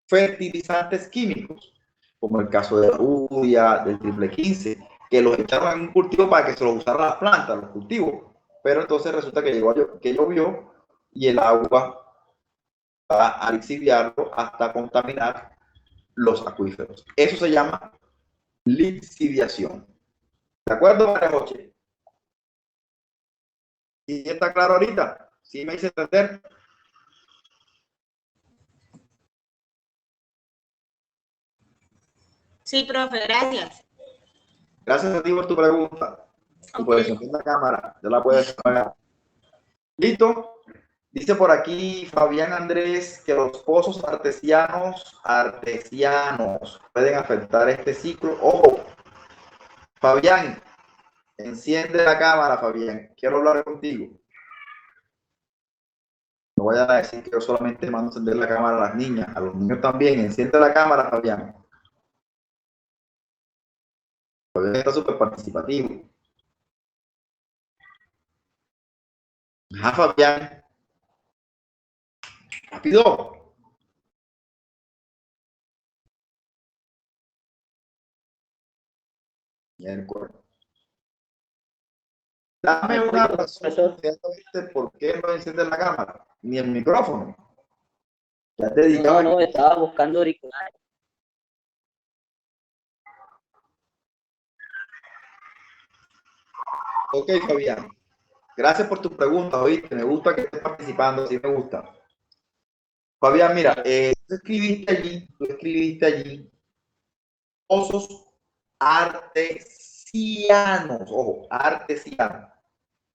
fertilizantes químicos, como el caso de la urea, del triple 15, que los echaron en un cultivo para que se los usaran las plantas, los cultivos, pero entonces resulta que llovió y el agua va a lixiviarlo hasta contaminar los acuíferos. Eso se llama lixiviación. ¿De acuerdo, María José? ¿Sí está claro ahorita? ¿Sí me hice entender? Sí, profe, gracias. Gracias a ti por tu pregunta. Y por eso en la cámara, ya la puedes apagar. ¿Listo? Dice por aquí Fabián Andrés que los pozos artesianos pueden afectar este ciclo. Ojo, Fabián, enciende la cámara, Fabián. Quiero hablar contigo. No vayan a decir que yo solamente mando a encender la cámara a las niñas, a los niños también. Enciende la cámara, Fabián. Fabián está súper participativo. Ajá, Fabián. Rápido. Dame una razón por qué no enciende la cámara, ni el micrófono. Ya te dedicaba. No, estaba buscando auriculares. Ok, Fabián. Gracias por tu pregunta, oíste. Me gusta que estés participando, sí me gusta. Fabián, mira, tú escribiste allí pozos artesianos. Ojo, artesianos.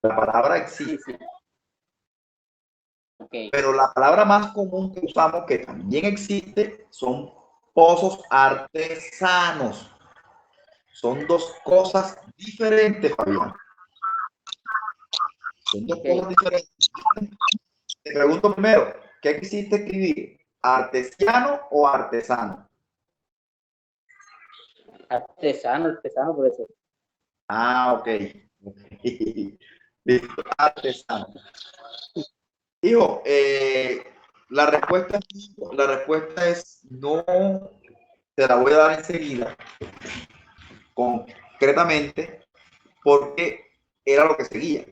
La palabra existe. Sí. Okay. Pero la palabra más común que usamos, que también existe, son pozos artesanos. Son dos cosas diferentes, Fabián. Son dos cosas diferentes. Te pregunto primero, ¿qué quisiste escribir? ¿Artesiano o artesano? Artesano por eso. Ah, ok. Listo, artesano. Hijo, la respuesta es no, te la voy a dar enseguida, concretamente, porque era lo que seguía.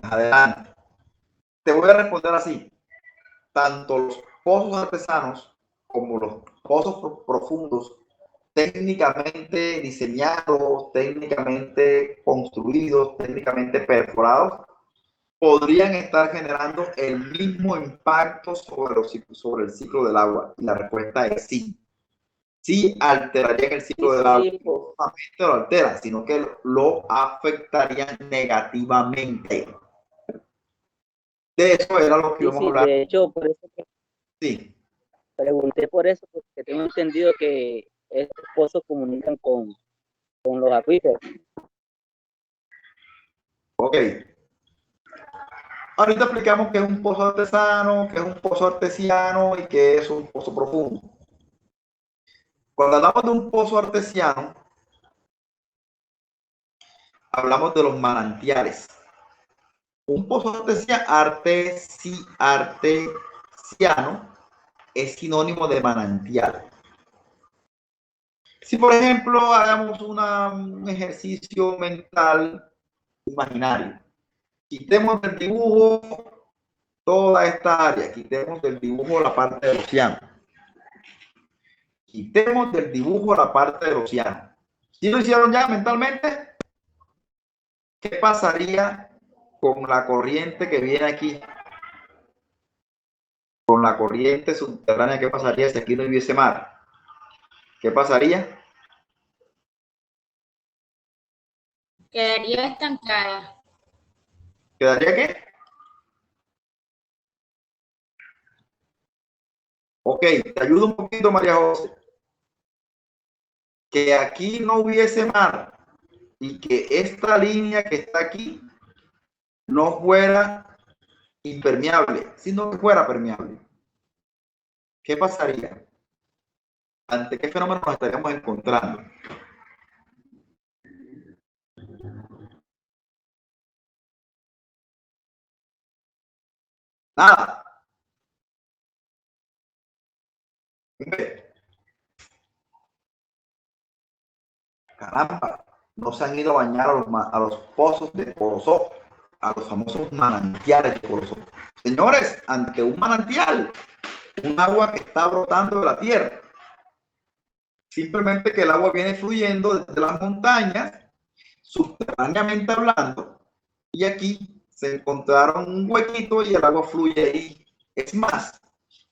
Más adelante. Te voy a responder así. Tanto los pozos artesanos como los pozos profundos, técnicamente diseñados, técnicamente construidos, técnicamente perforados, podrían estar generando el mismo impacto sobre el ciclo del agua. Y la respuesta es sí. Sí alterarían el ciclo del agua. No solamente lo alteran, sino que lo afectarían negativamente. De eso era lo que íbamos a hablar. De hecho, por eso Sí. pregunté por eso, porque tengo entendido que estos pozos comunican con los acuíferos. Ok. Ahorita explicamos qué es un pozo artesano, qué es un pozo artesiano y qué es un pozo profundo. Cuando hablamos de un pozo artesiano, hablamos de los manantiales. Un pozo artesiano es sinónimo de manantial. Si, por ejemplo, hagamos un ejercicio mental imaginario, quitemos del dibujo toda esta área, quitemos del dibujo la parte del océano. Quitemos del dibujo la parte del océano. ¿Sí lo hicieron ya mentalmente? ¿Qué pasaría con la corriente que viene aquí? Con la corriente subterránea, ¿qué pasaría si aquí no hubiese mar? ¿Qué pasaría? Quedaría estancada. ¿Quedaría qué? Ok, te ayudo un poquito, María José. Que aquí no hubiese mar y que esta línea que está aquí no fuera impermeable, sino que fuera permeable. ¿Qué pasaría? ¿Ante qué fenómeno nos estaríamos encontrando? Nada. Caramba, no se han ido a bañar a los pozos de Corozó, a los famosos manantiales de Corozó. Señores, ante un manantial, un agua que está brotando de la tierra, simplemente que el agua viene fluyendo desde las montañas, subterráneamente hablando, y aquí se encontraron un huequito y el agua fluye ahí. Es más,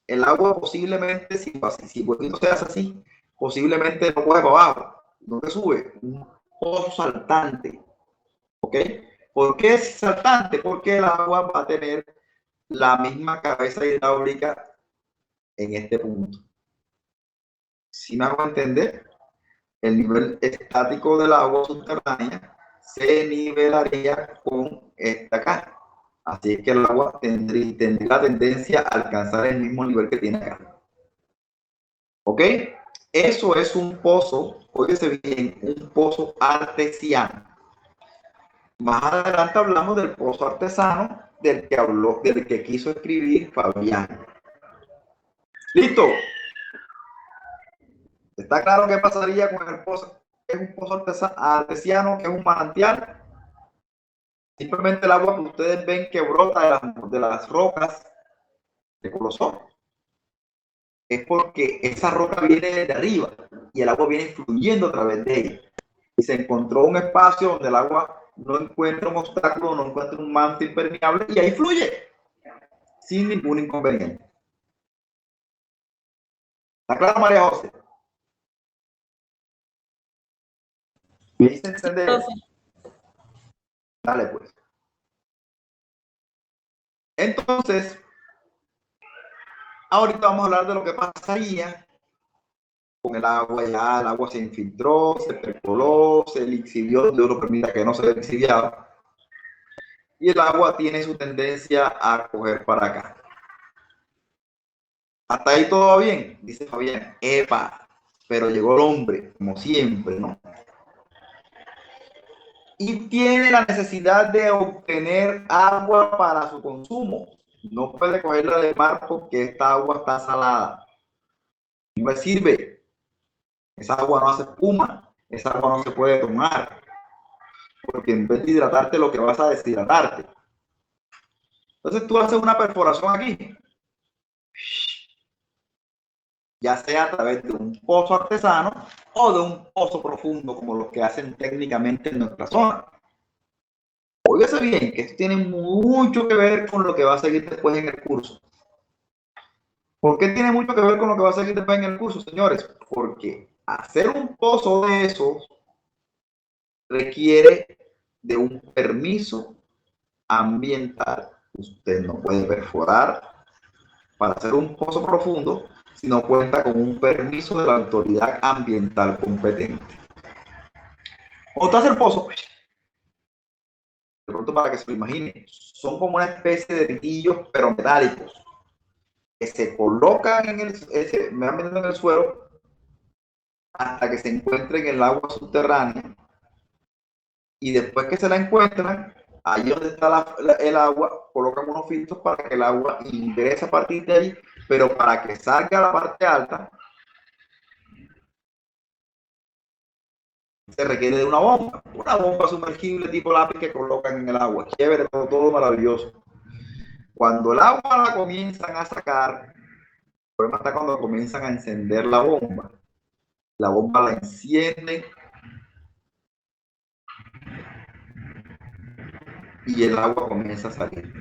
el agua posiblemente, si el huequito se hace así, posiblemente no coge para abajo, no te sube, un pozo saltante. ¿Ok? ¿Por qué es saltante? Porque el agua va a tener la misma cabeza hidráulica en este punto. Si me hago entender, el nivel estático del agua subterránea se nivelaría con esta acá. Así que el agua tendría la tendencia a alcanzar el mismo nivel que tiene acá. ¿Ok? Eso es un pozo, óyese bien, un pozo artesiano. Más adelante hablamos del pozo artesano del que quiso escribir Fabián. ¿Listo? ¿Está claro qué pasaría con el pozo? Es un pozo artesiano, que es un manantial. Simplemente el agua que ustedes ven que brota de las rocas de Corozó es porque esa roca viene desde arriba y el agua viene fluyendo a través de ella. Y se encontró un espacio donde el agua no encuentra un obstáculo, no encuentra un manto impermeable y ahí fluye sin ningún inconveniente. ¿Está claro, María José? ¿Me hice entender? Dale, pues. Entonces, ahorita vamos a hablar de lo que pasaría con el agua. Ya el agua se infiltró, se percoló, se lixivió, Dios lo permita que no se lixiviaba, y el agua tiene su tendencia a coger para acá. Hasta ahí todo va bien, dice Fabián. Epa, pero llegó el hombre, como siempre, ¿no? Y tiene la necesidad de obtener agua para su consumo. No puede cogerla del mar porque esta agua está salada. No me sirve. Esa agua no hace espuma. Esa agua no se puede tomar. Porque en vez de hidratarte, lo que vas a deshidratarte. Entonces tú haces una perforación aquí, ya sea a través de un pozo artesano o de un pozo profundo, como los que hacen técnicamente en nuestra zona. Óigase bien, que esto tiene mucho que ver con lo que va a seguir después en el curso. ¿Por qué tiene mucho que ver con lo que va a seguir después en el curso, señores? Porque hacer un pozo de esos requiere de un permiso ambiental. Usted no puede perforar para hacer un pozo profundo si no cuenta con un permiso de la autoridad ambiental competente. Cuando usted hace el pozo, de pronto para que se lo imagine, son como una especie de pitillos pero metálicos que se colocan en el suelo hasta que se encuentren en el agua subterránea, y después que se la encuentran, ahí donde está el agua, colocan unos filtros para que el agua ingrese a partir de ahí, pero para que salga a la parte alta se requiere de una bomba sumergible tipo lápiz que colocan en el agua. Chévere, todo maravilloso. Cuando el agua la comienzan a sacar, el problema está cuando comienzan a encender la bomba. La bomba la encienden y el agua comienza a salir.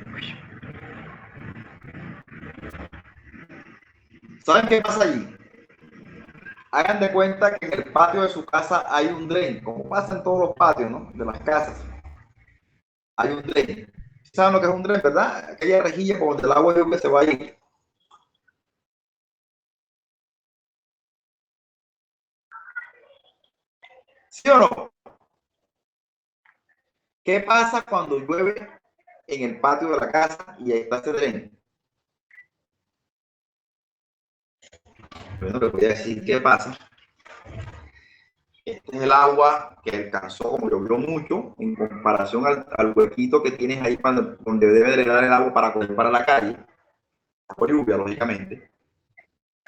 ¿Saben qué pasa allí? Hagan de cuenta que en el patio de su casa hay un drain, como pasa en todos los patios, ¿no? De las casas. Hay un drain. ¿Saben lo que es un drain, verdad? Aquella rejilla por donde el agua de lluvia se va a ir. ¿Sí o no? ¿Qué pasa cuando llueve en el patio de la casa y ahí está ese drain? Bueno, les voy a decir qué pasa. Este es el agua que alcanzó, como llovió mucho, en comparación al huequito que tienes ahí donde debe drenar el agua para correr para la calle, por lluvia, lógicamente.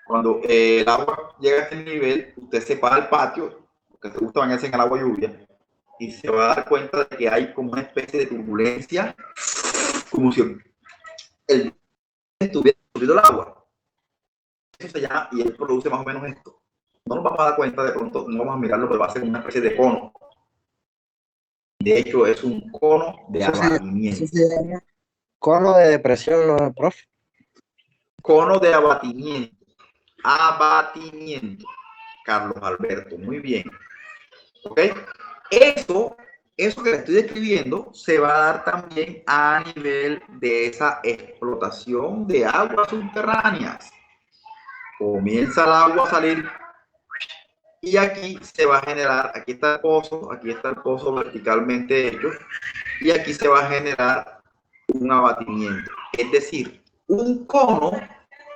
Cuando el agua llega a este nivel, usted se para el patio, porque te gusta bañarse en el agua lluvia, y se va a dar cuenta de que hay como una especie de turbulencia, como si el estuviera subiendo el agua. Eso se llama, y él produce más o menos esto. No nos vamos a dar cuenta de pronto, no vamos a mirarlo, pero va a ser una especie de cono. De hecho, es un cono de abatimiento. Cono de depresión, ¿no, profe? Cono de abatimiento. Abatimiento. Carlos Alberto, muy bien. ¿Ok? Eso que le estoy describiendo se va a dar también a nivel de esa explotación de aguas subterráneas. Comienza el agua a salir y aquí se va a generar, aquí está el pozo verticalmente hecho, y aquí se va a generar un abatimiento. Es decir, un cono,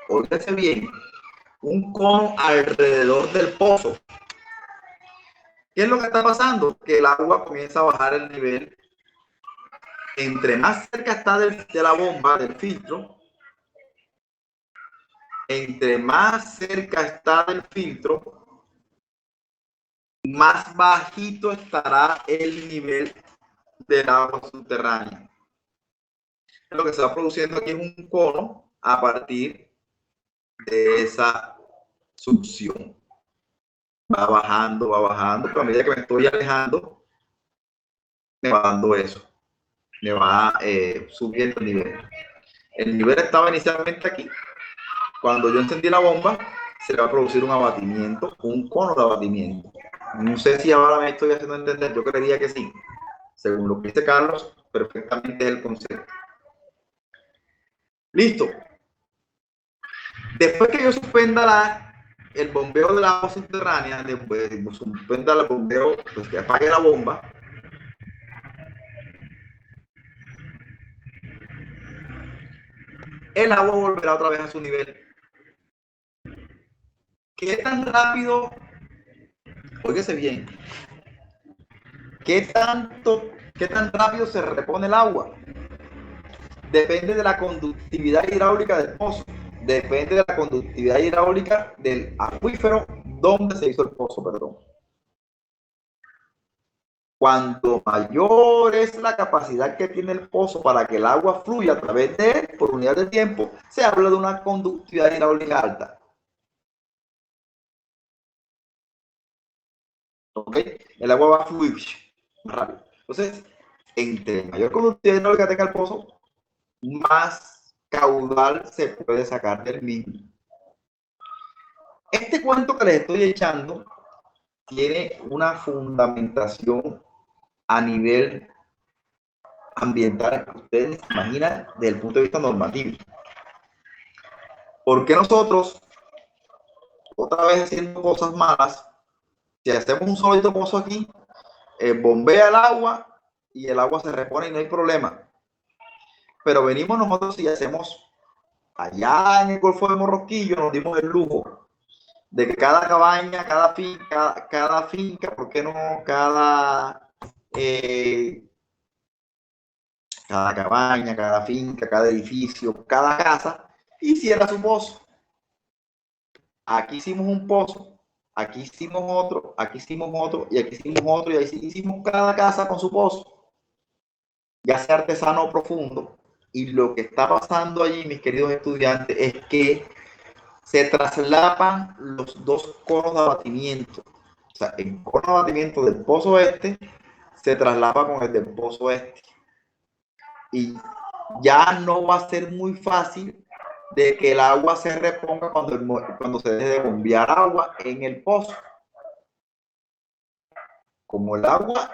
óigase bien, un cono alrededor del pozo. ¿Qué es lo que está pasando? Que el agua comienza a bajar el nivel. Entre más cerca está de la bomba, del filtro, entre más cerca está del filtro, más bajito estará el nivel del agua subterránea. Lo que se va produciendo aquí es un cono a partir de esa succión. Va bajando, pero a medida que me estoy alejando, me va dando eso. Me va subiendo el nivel. El nivel estaba inicialmente aquí. Cuando yo encendí la bomba, se va a producir un abatimiento, un cono de abatimiento. No sé si ahora me estoy haciendo entender, yo creería que sí. Según lo que dice Carlos, perfectamente es el concepto. Listo. Después que yo suspenda el bombeo del agua subterránea, después suspenda el bombeo, pues que apague la bomba, el agua volverá otra vez a su nivel. ¿Qué tan rápido? Óigase bien. ¿Qué tan rápido se repone el agua? Depende de la conductividad hidráulica del pozo. Depende de la conductividad hidráulica del acuífero donde se hizo el pozo, perdón. Cuanto mayor es la capacidad que tiene el pozo para que el agua fluya a través de él por unidad de tiempo, se habla de una conductividad hidráulica alta. ¿Ok? El agua va a fluir más rápido. Entonces, entre mayor conductividad hidráulica tenga el pozo, más caudal se puede sacar del mismo. Este cuento que les estoy echando tiene una fundamentación a nivel ambiental que ustedes se imaginan desde el punto de vista normativo. ¿Por qué nosotros, otra vez haciendo cosas malas, si hacemos un solito pozo aquí, bombea el agua y el agua se repone y no hay problema? Pero venimos nosotros y hacemos allá en el Golfo de Morrosquillo, nos dimos el lujo de que cada cabaña, cada finca, ¿por qué no? Cada cabaña, cada finca, cada edificio, cada casa, hiciera su pozo. Aquí hicimos un pozo, aquí hicimos otro, aquí hicimos otro, y aquí hicimos otro, y ahí hicimos cada casa con su pozo, ya sea artesano o profundo. Y lo que está pasando allí, mis queridos estudiantes, es que se traslapan los dos conos de abatimiento. O sea, el cono de abatimiento del pozo este se traslapa con el del pozo este. Y ya no va a ser muy fácil de que el agua se reponga cuando se deje de bombear agua en el pozo. Como el agua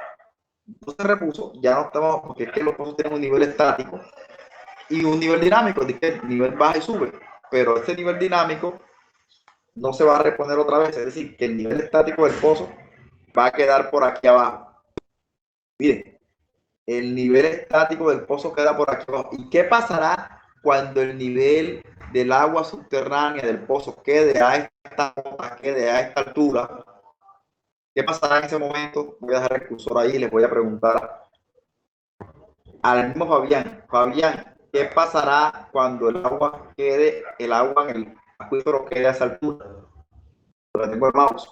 no se repuso, ya no estamos, porque es que los pozos tienen un nivel estático y un nivel dinámico, es que el nivel baja y sube, pero este nivel dinámico no se va a reponer otra vez, es decir, que el nivel estático del pozo va a quedar por aquí abajo. Miren, el nivel estático del pozo queda por aquí abajo. ¿Y qué pasará cuando el nivel del agua subterránea del pozo quede a esta altura? ¿Qué pasará en ese momento? Voy a dejar el cursor ahí y les voy a preguntar al mismo Fabián. Fabián, ¿qué pasará cuando el agua en el acuífero quede a esa altura? Pero tengo el mouse.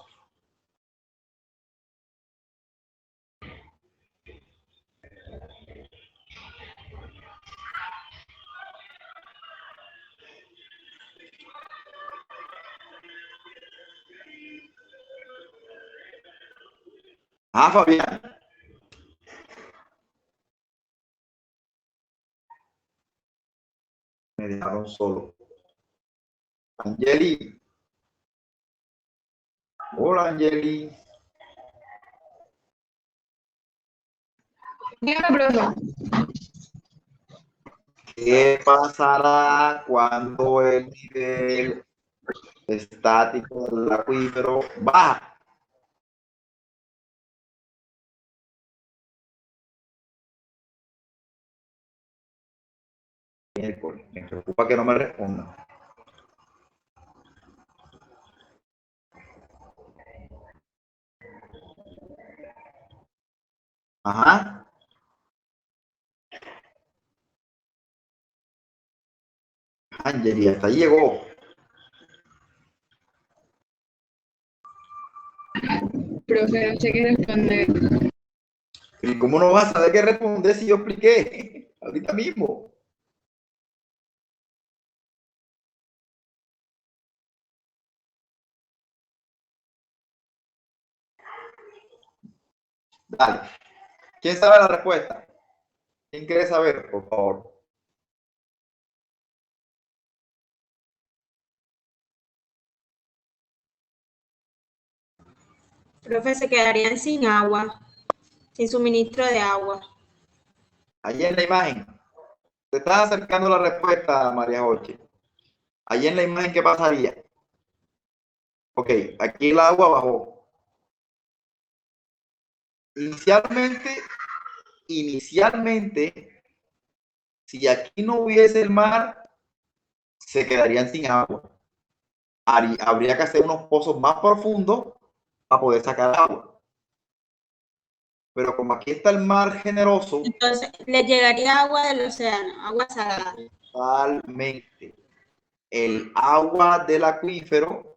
Ah, Fabián. Me dejaron solo. Angeli. Hola, Angeli. Dígame, profe. ¿Qué pasará cuando el nivel estático del acuífero baja? Me preocupa que no me respondan. Ajá. Angeli, hasta ahí llegó. Profe, no sé qué responder. ¿Y cómo no vas a saber qué responder si yo expliqué ahorita mismo? Dale. ¿Quién sabe la respuesta? ¿Quién quiere saber, por favor? Profe, se quedarían sin agua, sin suministro de agua. Allí en la imagen. Te estás acercando a la respuesta, María Jorge. Allí en la imagen, ¿qué pasaría? Ok, aquí el agua bajó. Inicialmente, si aquí no hubiese el mar, se quedarían sin agua. Habría que hacer unos pozos más profundos para poder sacar agua. Pero como aquí está el mar generoso, Entonces, le llegaría agua del océano, agua salada. totalmente, el agua del acuífero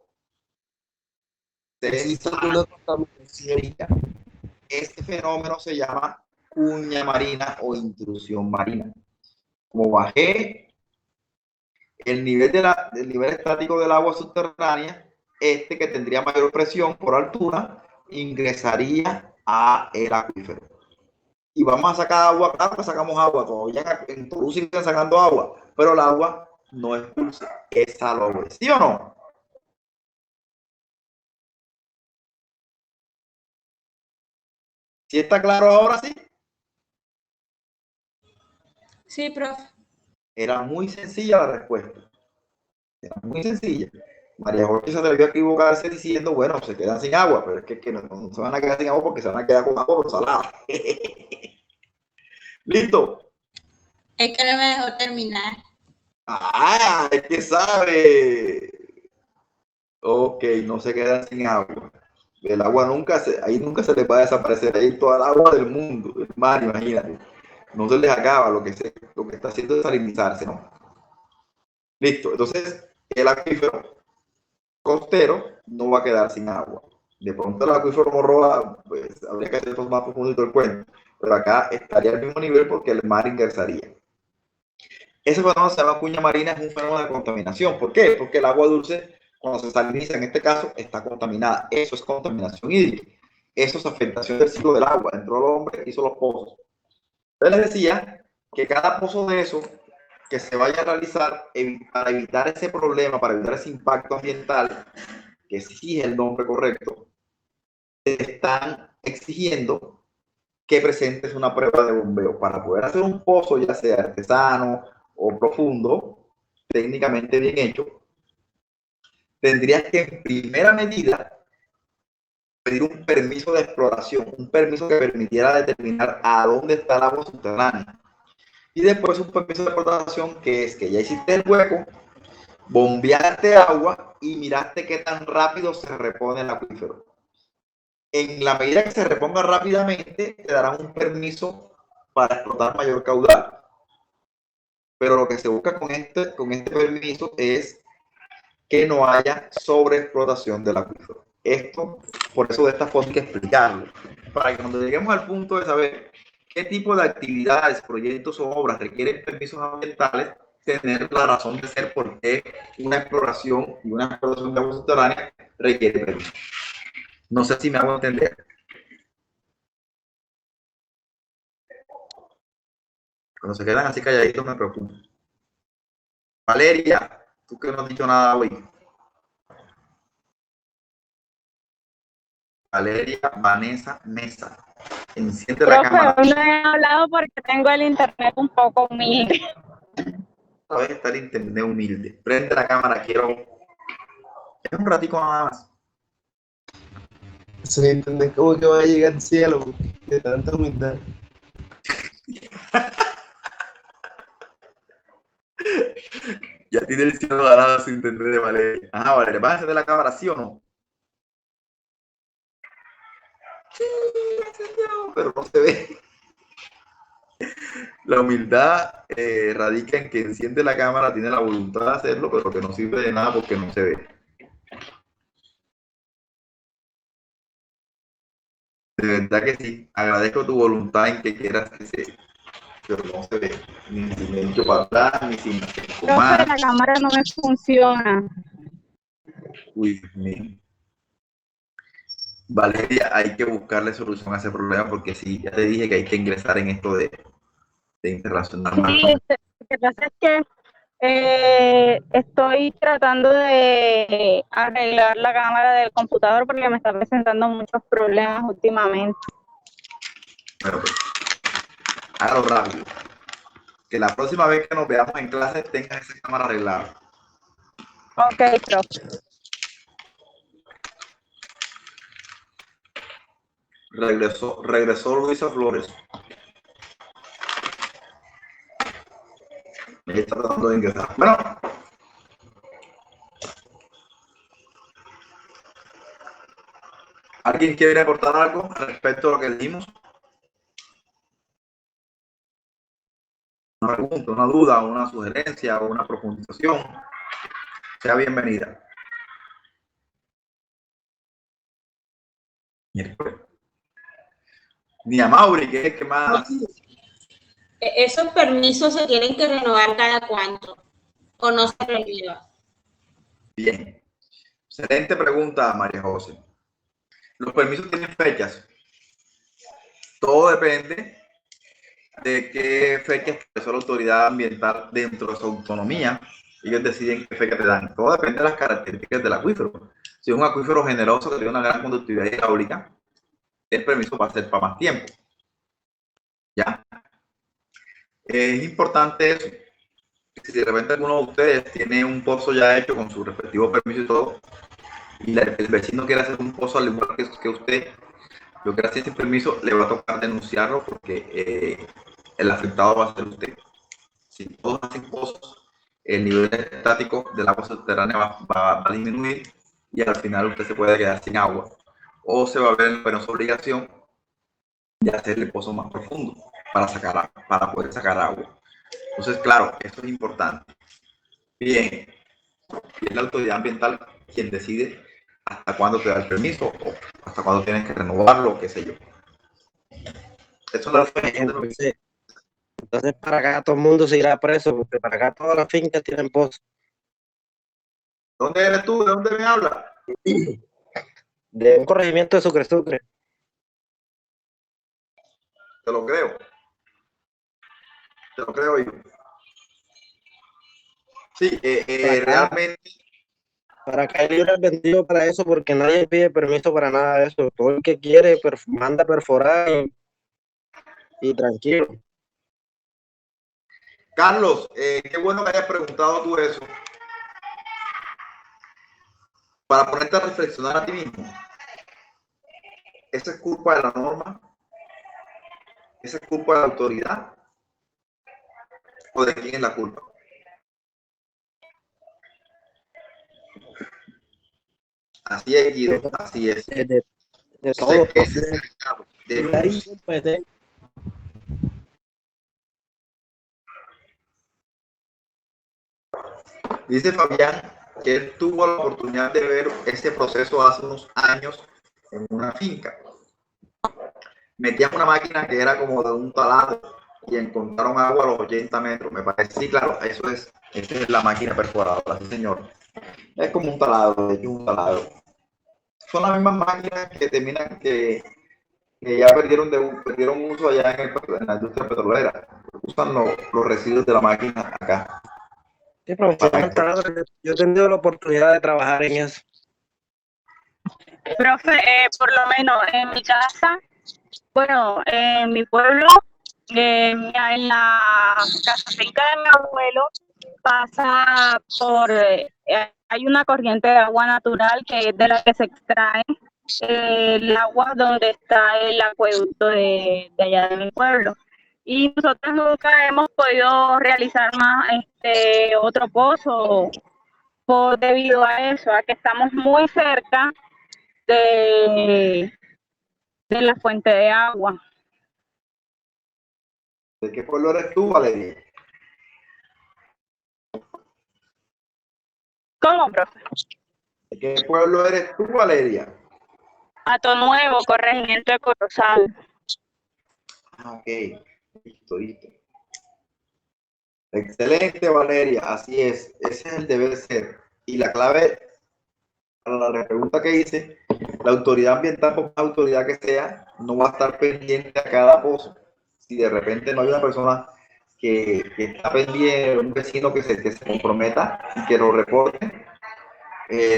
Existe alguna contaminación. este fenómeno se llama cuña marina o intrusión marina. Como bajé el nivel, el nivel estático del agua subterránea, este que tendría mayor presión por altura, ingresaría a el acuífero. Y vamos a sacar agua, claro que sacamos agua, todavía en Torú siguen sacando agua, pero el agua no es dulce, es salobre, ¿sí o no? ¿Sí está claro ahora sí? Sí, profe. Era muy sencilla la respuesta. Era muy sencilla. María Jorge se atrevió a equivocarse diciendo, bueno, se quedan sin agua, pero es que no se van a quedar sin agua porque se van a quedar con agua pero salada. ¿Listo? Es que no me dejó terminar. Ah, es que sabe. Ok, no se quedan sin agua. El agua ahí nunca se les va a desaparecer, ahí toda el agua del mundo, del mar, imagínate. No se les acaba, lo que está haciendo es salinizarse, ¿no? Listo, entonces el acuífero costero no va a quedar sin agua. De pronto el acuífero morroa, pues habría que hacer más profundo el cuento, pero acá estaría al mismo nivel porque el mar ingresaría. Ese fenómeno se llama cuña marina, es un fenómeno de contaminación. ¿Por qué? Porque el agua dulce, cuando se saliniza, en este caso, está contaminada. Eso es contaminación hídrica. Eso es afectación del ciclo del agua. Entró el hombre, hizo los pozos. Entonces les decía que cada pozo de eso que se vaya a realizar para evitar ese problema, para evitar ese impacto ambiental, que sí es el nombre correcto, te están exigiendo que presentes una prueba de bombeo. Para poder hacer un pozo, ya sea artesano o profundo, técnicamente bien hecho, tendrías que en primera medida pedir un permiso de exploración, un permiso que permitiera determinar a dónde está el agua subterránea. Y después un permiso de exploración que es que ya hiciste el hueco, bombeaste agua y miraste qué tan rápido se repone el acuífero. En la medida que se reponga rápidamente, te darán un permiso para explotar mayor caudal. Pero lo que se busca con este permiso es que no haya sobreexplotación del acuífero. Esto, por eso de esta forma hay que explicarlo, para que cuando lleguemos al punto de saber qué tipo de actividades, proyectos o obras requieren permisos ambientales, tener la razón de ser por qué una exploración y una explotación de agua subterránea requiere permiso. No sé si me hago entender. Cuando se quedan así calladitos me preocupa. Valeria, tú que no has dicho nada hoy. Valeria Vanessa Mesa. Enciende la cámara. Profe, hoy no he hablado porque tengo el internet un poco humilde. Esta vez está el internet humilde. Prende la cámara, quiero. Es un ratico nada más. Ese internet como que va a llegar al cielo de tanta humildad. Ya tiene el cielo ganado su internet de Valeria. Ah, Valeria, ¿vas a encender la cámara, sí o no? Sí, pero no se ve. La humildad radica en que enciende la cámara, tiene la voluntad de hacerlo, pero que no sirve de nada porque no se ve. De verdad que sí. Agradezco tu voluntad en que quieras que se... Pero no se ve. Ni si me echo para atrás, ni si me echo más. Profe, la cámara no me funciona. Uy, Dios mío. Valeria, hay que buscarle solución a ese problema porque sí, ya te dije que hay que ingresar en esto de internacional. Sí, lo que pasa es que estoy tratando de arreglar la cámara del computador porque me está presentando muchos problemas últimamente. Bueno, pues, hágalo rápido. Que la próxima vez que nos veamos en clase tengas esa cámara arreglada. Ok, profe. Regresó Luisa Flores. Ella está tratando de ingresar. Bueno. ¿Alguien quiere aportar algo respecto a lo que dijimos? Una pregunta, una duda, una sugerencia o una profundización. Sea bienvenida. Ni a Mauri, que es el que más... Esos permisos se tienen que renovar cada cuánto, o no se renueva. Bien. Excelente pregunta, María José. Los permisos tienen fechas. Todo depende de qué fecha expresó la autoridad ambiental dentro de su autonomía. Ellos deciden qué fecha te dan. Todo depende de las características del acuífero. Si es un acuífero generoso que tiene una gran conductividad hidráulica, el permiso va a ser para más tiempo. ¿Ya? Es importante eso. Si de repente alguno de ustedes tiene un pozo ya hecho con su respectivo permiso y todo, y el vecino quiere hacer un pozo al igual que usted, lo que hace ese permiso le va a tocar denunciarlo porque el afectado va a ser usted. Si todos hacen pozos, el nivel estático del agua subterránea va a disminuir y al final usted se puede quedar sin agua o se va a ver en penosa obligación de hacerle pozos más profundos para poder sacar agua. Entonces, claro, eso es importante. Bien, es la autoridad ambiental quien decide hasta cuándo te da el permiso o hasta cuándo tienes que renovarlo, qué sé yo. Eso es la Entonces, para acá todo el mundo se irá preso, porque para acá todas las fincas tienen pozos. ¿Dónde eres tú? ¿De dónde me hablas? De un corregimiento de Sucre. Te lo creo. Te lo creo yo. Sí, realmente. Para acá hay libre vendido para eso, porque nadie pide permiso para nada de eso. Todo el que quiere manda perforar y tranquilo. Carlos, qué bueno que hayas preguntado tú eso. Para ponerte a reflexionar a ti mismo. ¿Esa es culpa de la norma? ¿Esa es culpa de la autoridad? ¿O de quién es la culpa? Así es, Guido, así es. De todo. Sé que ese es el estado de luz. Dice Fabián que él tuvo la oportunidad de ver ese proceso hace unos años en una finca. Metían una máquina que era como de un taladro y encontraron agua a los 80 metros. Me parece, sí, claro, esa es la máquina perforadora, sí, señor. Es como un taladro, de hecho, un taladro. Son las mismas máquinas que terminan que ya perdieron uso allá en la industria petrolera. Usan los residuos de la máquina acá. Sí, profesor, yo he tenido la oportunidad de trabajar en eso. Profe, por lo menos en mi casa, bueno, en mi pueblo, en la casa finca de mi abuelo, pasa por, hay una corriente de agua natural que es de la que se extrae el agua donde está el acueducto de allá de mi pueblo. Y nosotros nunca hemos podido realizar más otro pozo debido a eso, a que estamos muy cerca de la fuente de agua. ¿De qué pueblo eres tú, Valeria? ¿Cómo, profe? ¿De qué pueblo eres tú, Valeria? Hato Nuevo, corregimiento de Corozal. Ah, ok. Listo. Excelente, Valeria. Así es. Ese es el deber ser. Y la clave para la pregunta que hice, la autoridad ambiental, por más autoridad que sea, no va a estar pendiente a cada pozo. Si de repente no hay una persona que está pendiente, un vecino que se comprometa y que lo reporte,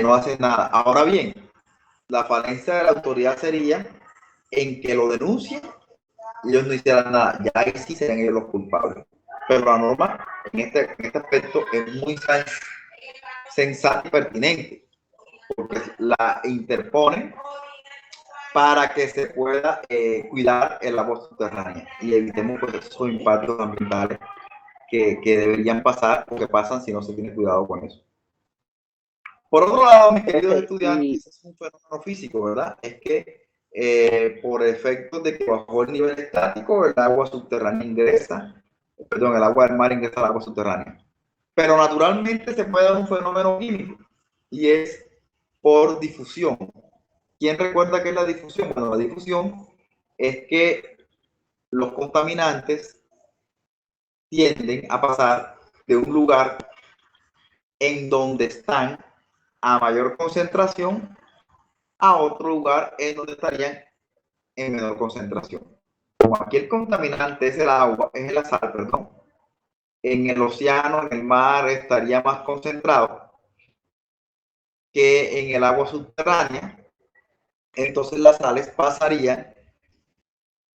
no hace nada. Ahora bien, la falencia de la autoridad sería en que lo denuncien y ellos no hicieran nada. Ya ahí sí serían ellos los culpables. Pero la norma en este aspecto es muy sensata y pertinente, porque la interpone para que se pueda cuidar el agua subterránea y evitemos pues, esos impactos ambientales que deberían pasar o que pasan si no se tiene cuidado con eso. Por otro lado, mis queridos estudiantes, es un fenómeno físico, ¿verdad? Es que por efectos de que bajó el nivel estático, el agua subterránea ingresa, el agua del mar ingresa al agua subterránea. Pero naturalmente se puede dar un fenómeno químico y es por difusión. ¿Quién recuerda qué es la difusión? Bueno, la difusión es que los contaminantes tienden a pasar de un lugar en donde están a mayor concentración a otro lugar en donde estarían en menor concentración. Como aquí el contaminante es el agua, es la sal, perdón, en el océano, en el mar, estaría más concentrado que en el agua subterránea. Entonces las sales pasarían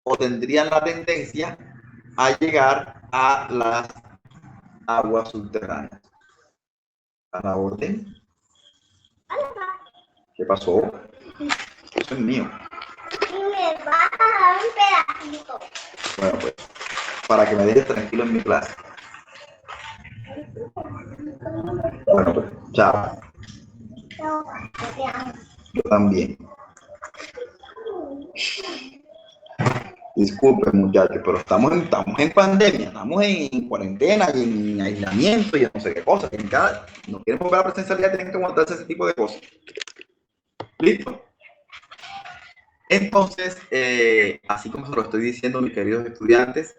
o tendrían la tendencia a llegar a las aguas subterráneas. A la orden. ¿Qué pasó? Eso es mío. Me vas a dar un pedacito. Bueno, pues, para que me dejes tranquilo en mi clase. Bueno, pues, chao. Yo también. Disculpen, muchachos, pero estamos en pandemia, estamos en cuarentena y en aislamiento y no sé qué cosas. No quieren volver a la presencialidad, tienen que aguantarse ese tipo de cosas. ¿Listo? Entonces, así como se lo estoy diciendo, mis queridos estudiantes,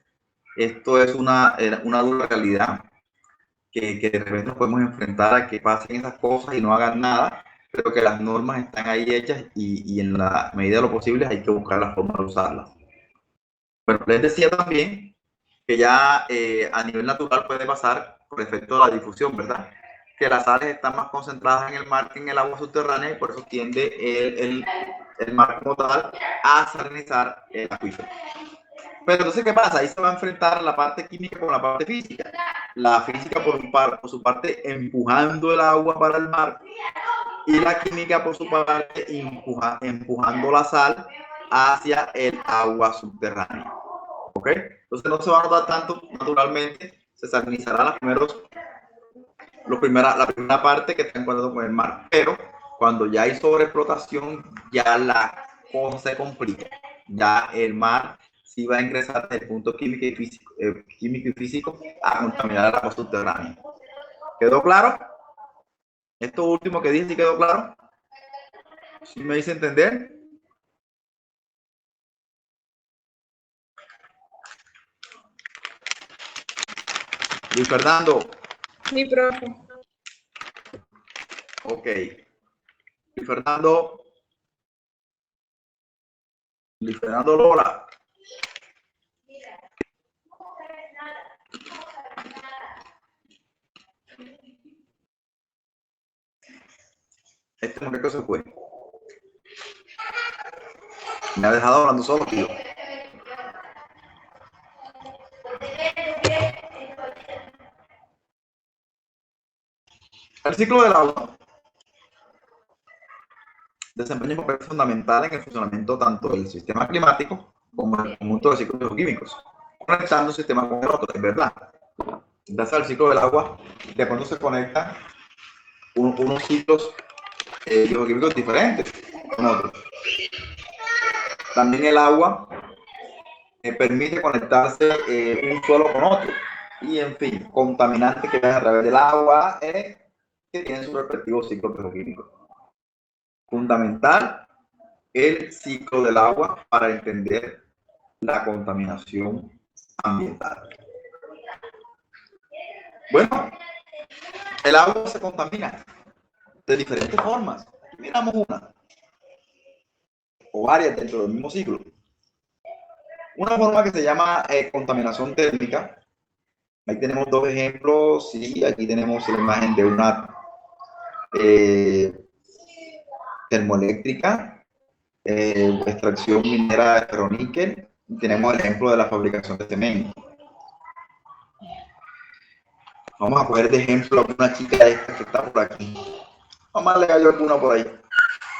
esto es una dura realidad que de repente nos podemos enfrentar a que pasen esas cosas y no hagan nada, pero que las normas están ahí hechas y en la medida de lo posible hay que buscar la forma de usarlas. Bueno, les decía también que ya a nivel natural puede pasar por efecto de la difusión, ¿verdad? Que las sales están más concentradas en el mar que en el agua subterránea y por eso tiende el mar como tal a salinizar el acuífero. Pero entonces, ¿qué pasa? Ahí se va a enfrentar la parte química con la parte física. La física por su parte empujando el agua para el mar y la química por su parte empujando la sal hacia el agua subterránea. ¿Ok? Entonces no se va a notar tanto naturalmente, se salinizará la primera parte que está en contacto con el mar, pero cuando ya hay sobreexplotación, ya la cosa se complica. Ya el mar sí va a ingresar desde el punto químico y físico a contaminar el agua subterránea. ¿Quedó claro? Esto último que dije, ¿sí quedó claro? ¿Sí me hice entender? Luis Fernando. Mi profe. Ok. Luis Fernando. Luis Fernando Lola. Este muñeco se fue. Me ha dejado hablando solo, tío. El ciclo del agua desempeña un papel fundamental en el funcionamiento tanto del sistema climático como del conjunto de ciclos bioquímicos, conectando un sistema con el otro, es verdad. Gracias al ciclo del agua, de pronto se conectan unos ciclos bioquímicos diferentes con otros. También el agua permite conectarse un suelo con otro. Y en fin, contaminantes que van a través del agua que tienen su respectivo ciclo bioquímico. Fundamental el ciclo del agua para entender la contaminación ambiental. Bueno, el agua se contamina de diferentes formas. Miramos una o varias dentro del mismo ciclo. Una forma que se llama contaminación térmica. Ahí tenemos dos ejemplos. Sí, aquí tenemos la imagen de una termoeléctrica, extracción minera de ferroníquel. Tenemos el ejemplo de la fabricación de cemento. Vamos a coger de ejemplo a una chica esta que está por aquí. Vamos a leer alguna por ahí.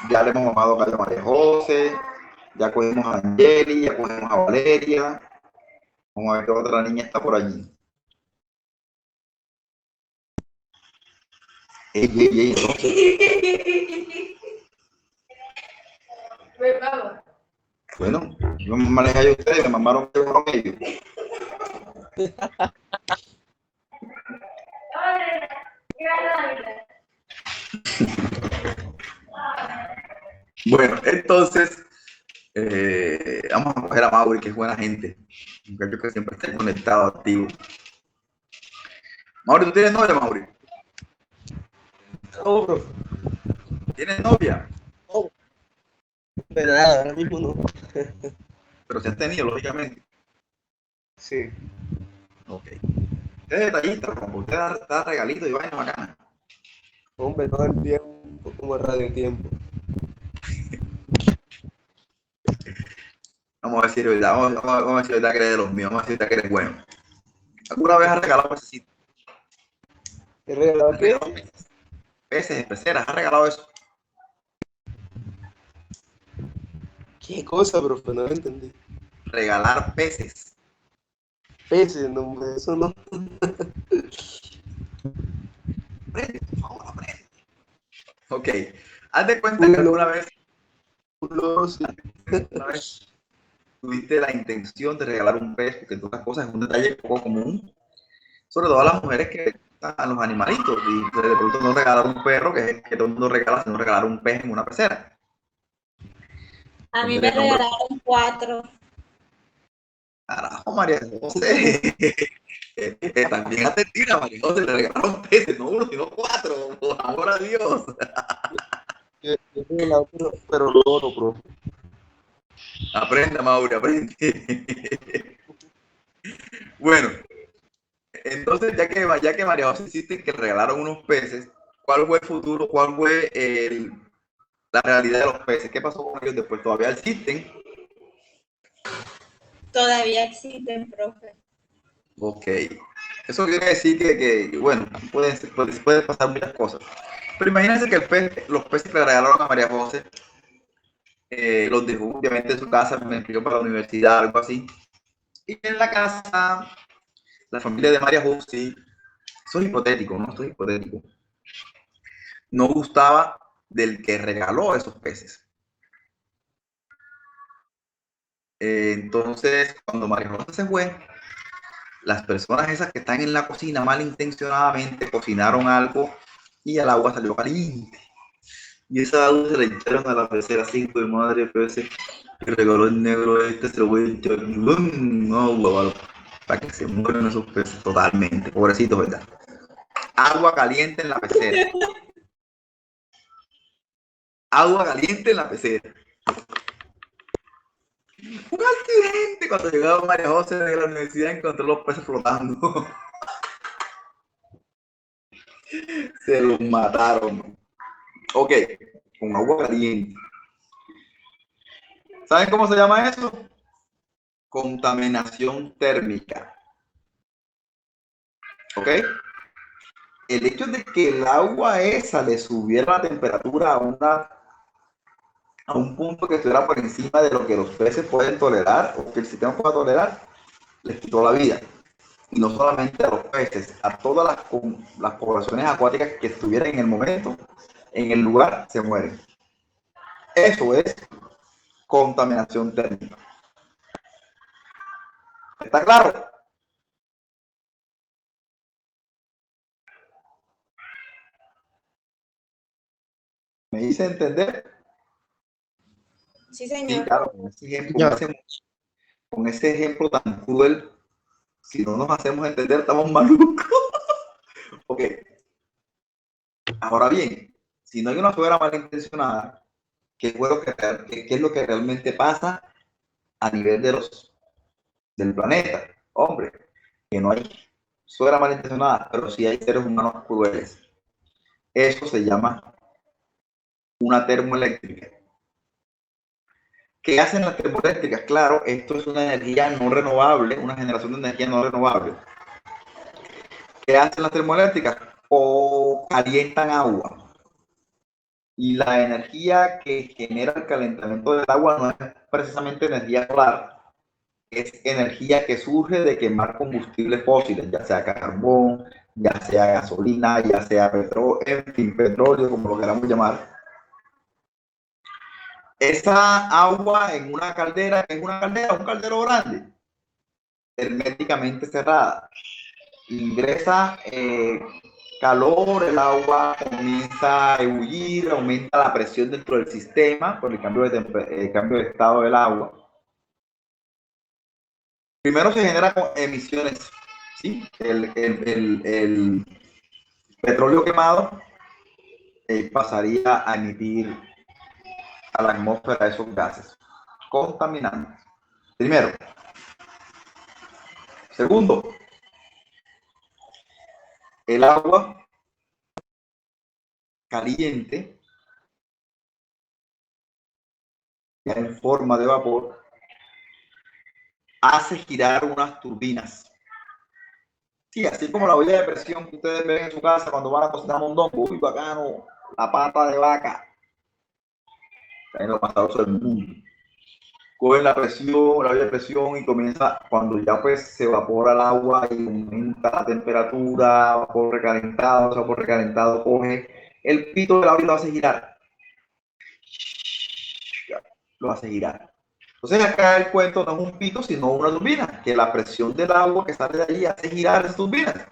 Ya le hemos mamado a María José, ya cogimos a Angeli, ya cogimos a Valeria. Vamos a ver qué otra niña está por allí. Ey, bueno, yo me manejé a ustedes, me mamaron con ellos. Bueno, entonces vamos a coger a Mauri, que es buena gente. Un muchacho que siempre está conectado, activo. Mauri, ¿tú tienes novia, Mauri? No, profe. ¿Tienes novia? Pero nada, ahora mismo no. Pero se han tenido, lógicamente. Sí. Ok. Usted es detallista, como usted da regalitos y vainas bacanas. Hombre, todo el tiempo, como radio tiempo. Vamos a decir verdad, vamos a decir verdad que eres de los míos, vamos a decir verdad que eres bueno. ¿Alguna vez has regalado pececitos? ¿He regalado qué? Peces, peceras, has regalado eso. ¿Qué cosa, profe? No lo entendí. Regalar peces. Peces, no, eso no. Aprende, por favor, aprende. Ok. Haz de cuenta que alguna vez tuviste la intención de regalar un pez, porque en todas las cosas es un detalle poco común, sobre todo a las mujeres que gustan los animalitos, y de pronto no regalar un perro, que es el que todo el mundo regala, sino regalar un pez en una pecera. A mí me regalaron 4. Carajo, María José. También atendida, María José, le regalaron peces, no 1, sino 4, por amor a Dios. Yo he regalado, pero loro, profe. Aprenda, Mauri, aprende. Bueno, entonces, ya que María José insiste que regalaron unos peces, ¿cuál fue el futuro? ¿Cuál fue la realidad de los peces? ¿Qué pasó con ellos después? ¿Todavía existen? Todavía existen, profe. Ok. Eso quiere decir que bueno, puede pasar muchas cosas. Pero imagínense que los peces que le regalaron a María José, los dejó obviamente en su casa, me envió para la universidad, algo así. Y en la casa, la familia de María José, eso es hipotético, ¿no? Esto es hipotético. No gustaba del que regaló esos peces. Entonces, cuando María José se fue, las personas esas que están en la cocina malintencionadamente cocinaron algo y el agua salió caliente. Y esa agua se la echaron a la pecera 5 de madre peces que regaló el negro este, se lo voy a echar agua para que se mueran esos peces totalmente. Pobrecitos, ¿verdad? Agua caliente en la pecera. Agua caliente en la pecera. Un accidente. Cuando llegaba María José de la universidad encontró los peces flotando. Se los mataron. Ok, con agua caliente. ¿Saben cómo se llama eso? Contaminación térmica. ¿Ok? El hecho de que el agua esa le subiera la temperatura a un punto que estuviera por encima de lo que los peces pueden tolerar o que el sistema pueda tolerar, les quitó la vida. Y no solamente a los peces, a todas las poblaciones acuáticas que estuvieran en el momento, en el lugar, se mueren. Eso es contaminación térmica. ¿Está claro? ¿Me hice entender? Sí, Sí, señor. claro, con ese ejemplo tan cruel, si no nos hacemos entender, estamos malucos. Ok. Ahora bien, si no hay una fuera malintencionada, ¿qué es lo que realmente pasa a nivel del planeta? Hombre, que no hay suegra malintencionada, pero sí hay seres humanos crueles. Eso se llama una termoeléctrica. ¿Qué hacen las termoeléctricas? Claro, esto es una energía no renovable, una generación de energía no renovable. ¿Qué hacen las termoeléctricas? O calientan agua. Y la energía que genera el calentamiento del agua no es precisamente energía solar, es energía que surge de quemar combustibles fósiles, ya sea carbón, ya sea gasolina, ya sea petróleo, en fin, petróleo, como lo queramos llamar. Esa agua en una caldera, un caldero grande, herméticamente cerrada, ingresa calor, el agua comienza a ebullir, aumenta la presión dentro del sistema por el cambio de estado del agua. Primero se genera con emisiones, ¿sí? El petróleo quemado pasaría a emitir a la atmósfera esos gases contaminantes. Primero. Segundo, el agua caliente, ya en forma de vapor, hace girar unas turbinas. Sí, así como la olla de presión que ustedes ven en su casa cuando van a cocinar mondongo, uy, bacano, la pata de vaca, es lo más sabroso del mundo. Cogen la presión, la olla de presión y comienza, cuando ya pues se evapora el agua y aumenta la temperatura, vapor recalentado, coge el pito del agua y lo hace girar. Lo hace girar. Entonces acá el cuento no es un pito, sino una turbina, que la presión del agua que sale de allí hace girar esas turbinas.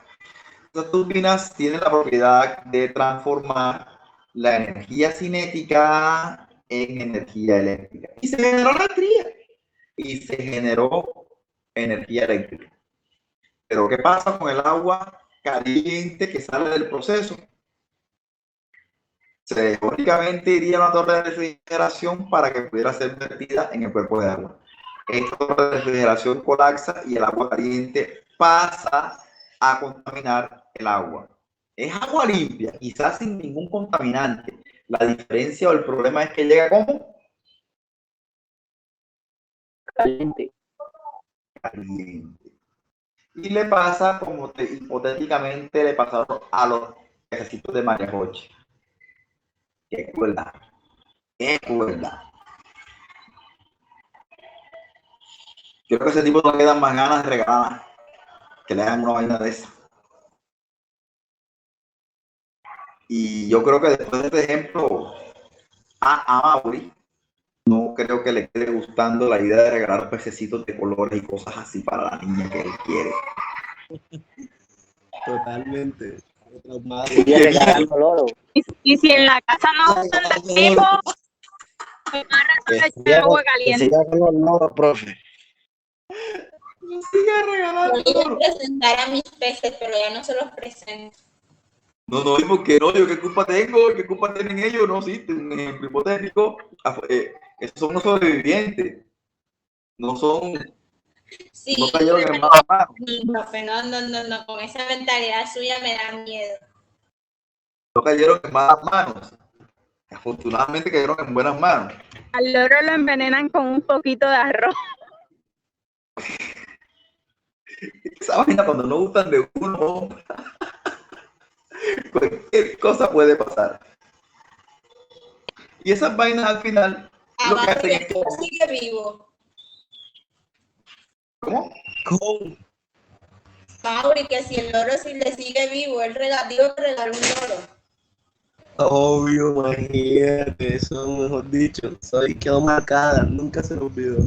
Esas turbinas tienen la propiedad de transformar la energía cinética en energía eléctrica. Y se generó electricidad. Y se generó energía eléctrica. Pero ¿qué pasa con el agua caliente que sale del proceso? Teóricamente iría a una torre de refrigeración para que pudiera ser vertida en el cuerpo de agua. Esta torre de refrigeración colapsa y el agua caliente pasa a contaminar el agua. Es agua limpia, quizás sin ningún contaminante. La diferencia o el problema es que llega como Caliente. caliente. Y le pasa como hipotéticamente le pasaron a los pececitos de María Joche. Qué crueldad. Qué crueldad. Yo creo que ese tipo no le dan más ganas de regalar que le hagan una vaina de esa. Y yo creo que después de este ejemplo, a Mauri, no creo que le quede gustando la idea de regalar pececitos de colores y cosas así para la niña que él quiere. Totalmente. Quería regalar un loro. Y si en la casa no usan el tipo, me agarran el agua Que caliente. siga con los loros, profe. No siga regalando. Yo iba a presentar a mis peces, pero ya no se los presento. No, porque no, yo qué culpa tengo, qué culpa tienen ellos, no, sí, un ejemplo hipotético, esos son unos sobrevivientes, no son, Sí, no cayeron en malas manos, profe, no, con esa mentalidad suya me da miedo. no cayeron en malas manos, afortunadamente cayeron en buenas manos. Al loro lo envenenan con un poquito de arroz. Esa vaina cuando no gustan de uno, cualquier cosa puede pasar. Y esas vainas al final, lo que hacen es que... sigue vivo. ¿Cómo? ¿Cómo? Mauri, que si el loro si le sigue vivo, él regaló un loro. Obvio, imagínate, eso mejor dicho. Soy quedó marcada, nunca se lo olvidó.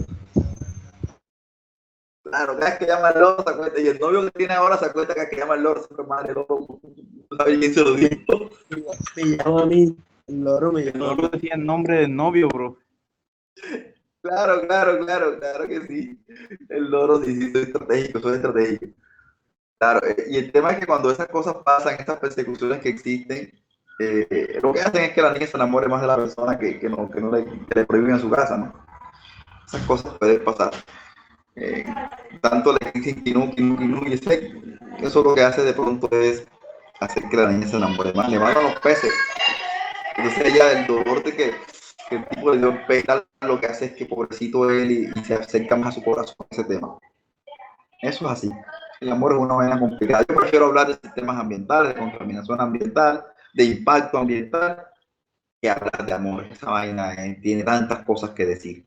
Claro, cada vez que llama el loro se acuerda, y el novio que tiene ahora se acuerda cada vez que llama el loro, siempre madre loco, ¿sabes quién se lo dijo? Me llama a mí, el loro me El llama a loro mí. decía el nombre del novio, bro. Claro que sí. El loro sí, soy estratégico. Claro, y el tema es que cuando esas cosas pasan, estas persecuciones que existen, lo que hacen es que la niña se enamore más de la persona que no le prohíben en su casa, ¿no? Esas cosas pueden pasar. Tanto le dicen quinú, y eso lo que hace de pronto es hacer que la niña se enamore más. Le matan los peces. Entonces ella, el dolor de que el tipo le dio el pez, lo que hace es que pobrecito él y se acerca más a su corazón ese tema. Eso es así. El amor es una vaina complicada. Yo prefiero hablar de sistemas ambientales, de contaminación ambiental, de impacto ambiental, que hablar de amor. Esa vaina tiene tantas cosas que decir.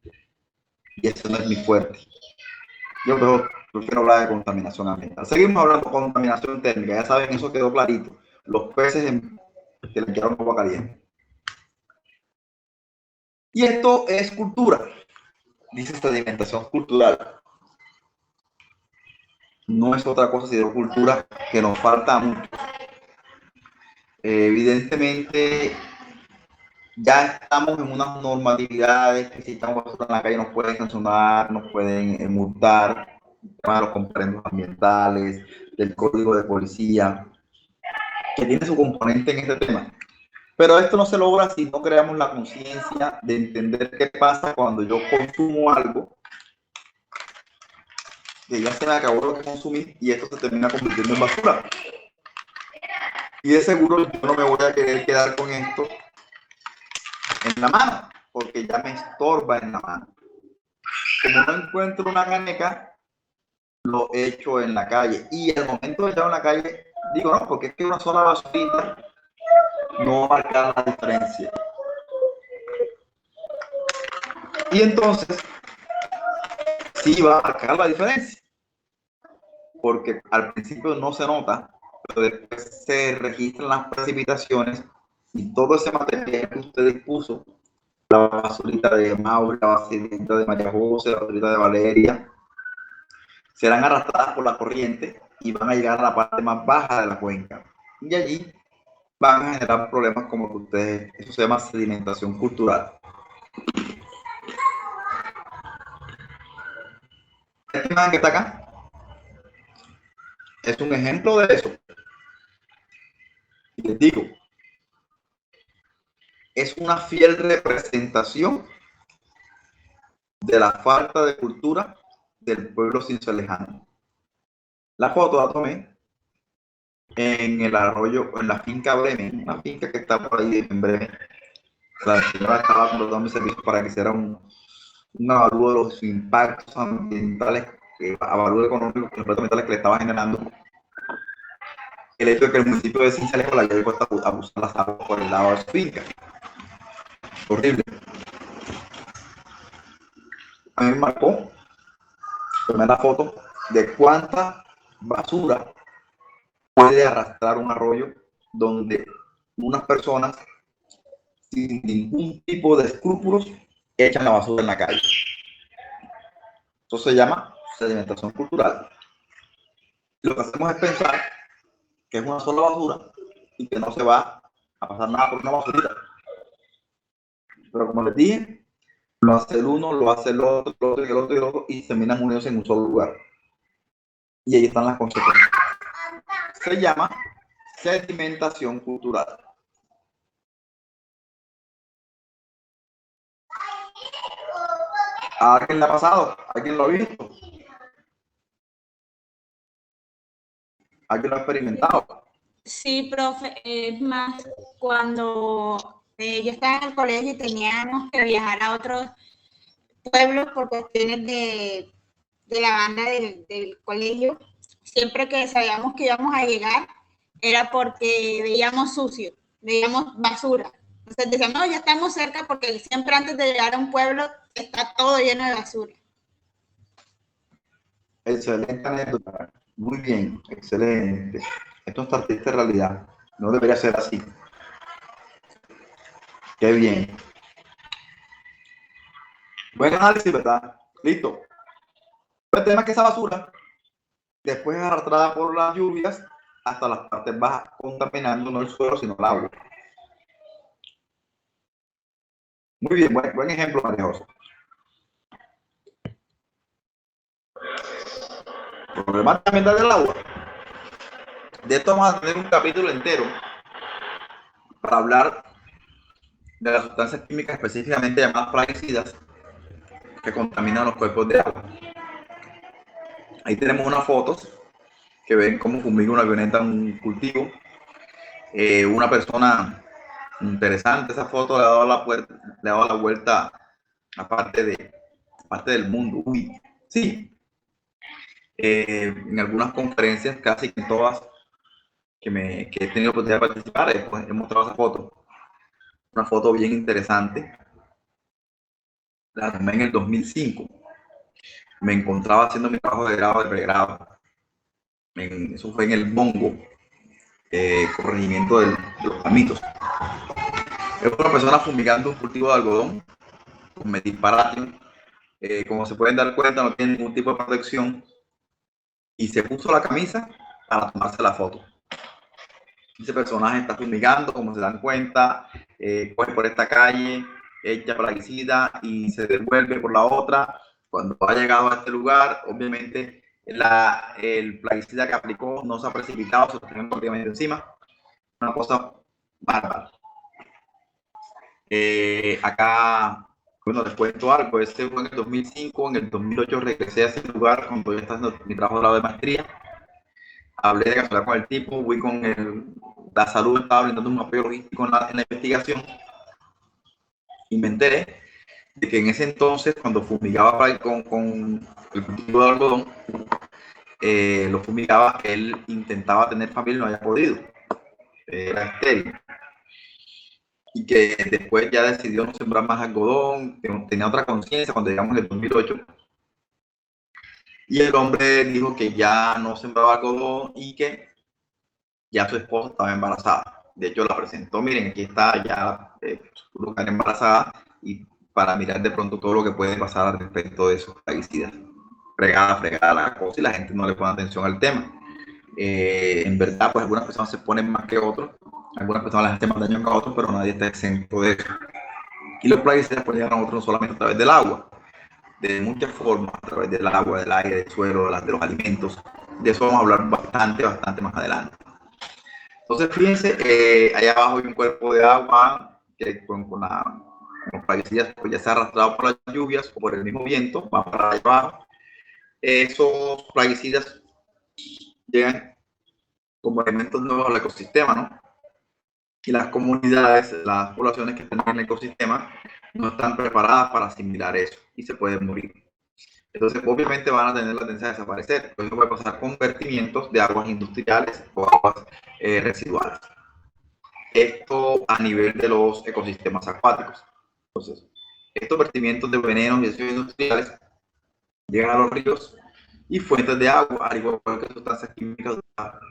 Y eso no es mi fuerte. Yo prefiero hablar de contaminación ambiental. Seguimos hablando de contaminación térmica. Ya saben, eso quedó clarito. Los peces que le quedaron agua caliente. Y esto es cultura. Dice sedimentación cultural. No es otra cosa sino cultura que nos falta mucho. Evidentemente, ya estamos en unas normatividades que si estamos en la calle nos pueden sancionar, nos pueden multar. el tema de los comparendos ambientales, del código de policía, que tiene su componente en este tema. Pero esto no se logra si no creamos la conciencia de entender qué pasa cuando yo consumo algo, que ya se me acabó lo que consumí y esto se termina convirtiendo en basura. Y de seguro yo no me voy a querer quedar con esto en la mano, porque ya me estorba en la mano. Como no encuentro una caneca, lo echo en la calle. Y al momento de echarlo en la calle, digo, no, porque es que una sola basurita no va a marcar la diferencia. Y entonces, sí va a marcar la diferencia. Porque al principio no se nota, pero después se registran las precipitaciones y todo ese material que usted dispuso, la basurita de Mauro, la basurita de María José, la basurita de Valeria, serán arrastradas por la corriente y van a llegar a la parte más baja de la cuenca. Y allí van a generar problemas como que ustedes, eso se llama sedimentación cultural. Este man que está acá es un ejemplo de eso. Y les digo, es una fiel representación de la falta de cultura del pueblo cincelejano. La foto la tomé en el arroyo, en la finca Bremen, una finca que está por ahí en Bremen. La señora estaba contratando mi servicio para que hiciera un avalúo de los impactos ambientales, avalúo económico, los impactos ambientales que le estaba generando el hecho de que el municipio de Cincelejo la haya puesto a usar las aguas por el lado de su finca. Horrible. A mí me marcó, tomé la foto de cuánta basura puede arrastrar un arroyo donde unas personas sin ningún tipo de escrúpulos echan la basura en la calle. Eso se llama sedimentación cultural. Lo que hacemos es pensar que es una sola basura y que no se va a pasar nada por una basurita. Pero como les dije, lo hace el uno, lo hace el otro, el otro y el otro y el otro, y terminan unidos en un solo lugar. Y ahí están las consecuencias. Se llama sedimentación cultural. ¿A alguien le ha pasado? ¿Alguien lo ha visto? ¿Alguien lo ha experimentado? Sí, profe, es más, cuando yo estaba en el colegio y teníamos que viajar a otros pueblos por cuestiones de la banda del colegio, siempre que sabíamos que íbamos a llegar, era porque veíamos sucio, veíamos basura. Entonces decíamos, no, ya estamos cerca porque siempre antes de llegar a un pueblo está todo lleno de basura. Excelente anécdota. Muy bien, excelente. Esto es parte de realidad. No debería ser así. Qué bien. Buen análisis, ¿verdad? Listo. El tema es que esa basura después es arrastrada por las lluvias hasta las partes bajas, contaminando no el suelo, sino el agua. Muy bien, buen ejemplo, María José. Problemática ambiental del agua. De esto vamos a tener un capítulo entero para hablar de las sustancias químicas específicamente llamadas plaguicidas que contaminan los cuerpos de agua. Ahí tenemos unas fotos que ven cómo fumiga una avioneta en un cultivo. Una persona interesante, esa foto le ha dado la vuelta a parte del mundo. Uy, sí. En algunas conferencias, casi en todas que he tenido la oportunidad de participar, pues, he mostrado esa foto. Una foto bien interesante. La tomé en el 2005. Me encontraba haciendo mi trabajo de grado, de pregrado. Eso fue en el Bongo, corregimiento de los Palmitos. Es una persona fumigando un cultivo de algodón con metilparatio. Como se pueden dar cuenta, no tiene ningún tipo de protección. Y se puso la camisa para tomarse la foto. Ese personaje está fumigando, como se dan cuenta, coge por esta calle, echa plaguicida y se devuelve por la otra. Cuando ha llegado a este lugar, obviamente El plaguicida que aplicó no se ha precipitado, se lo tenemos prácticamente encima. Una cosa bárbara. Acá, bueno, les cuento algo. Este fue en el 2005, en el 2008 regresé a ese lugar cuando ya estaba haciendo mi trabajo de grado de maestría. Hablé de casualidad con el tipo, fui con la salud, estaba brindando un apoyo logístico en la investigación y me enteré de que en ese entonces, cuando fumigaba con el cultivo de algodón, lo fumigaba, él intentaba tener familia y no había podido, era estéril. Y que después ya decidió no sembrar más algodón, que tenía otra conciencia cuando llegamos en el 2008. Y el hombre dijo que ya no sembraba algodón y que ya su esposa estaba embarazada. De hecho, la presentó, miren, aquí está ya su lugar embarazada, y para mirar de pronto todo lo que puede pasar al respecto de esos plaguicidas. Fregada la cosa y la gente no le pone atención al tema. En verdad, pues algunas personas se ponen más que otros, algunas personas les hacen más daño que a otros, pero nadie está exento de eso. Y los plaguicidas pueden llegar a otros no solamente a través del agua, de muchas formas, a través del agua, del aire, del suelo, de los alimentos. De eso vamos a hablar bastante más adelante. Entonces, fíjense, allá abajo hay un cuerpo de agua que con los plaguicidas pues ya se ha arrastrado por las lluvias o por el mismo viento, va para allá abajo. Esos plaguicidas llegan como elementos nuevos al ecosistema, ¿no? Y las comunidades, las poblaciones que están en el ecosistema no están preparadas para asimilar eso y se pueden morir. Entonces, obviamente van a tener la tendencia a desaparecer. Eso puede pasar con vertimientos de aguas industriales o aguas residuales. Esto a nivel de los ecosistemas acuáticos. Entonces, estos vertimientos de venenos y desechos industriales llegan a los ríos y fuentes de agua, al igual que sustancias químicas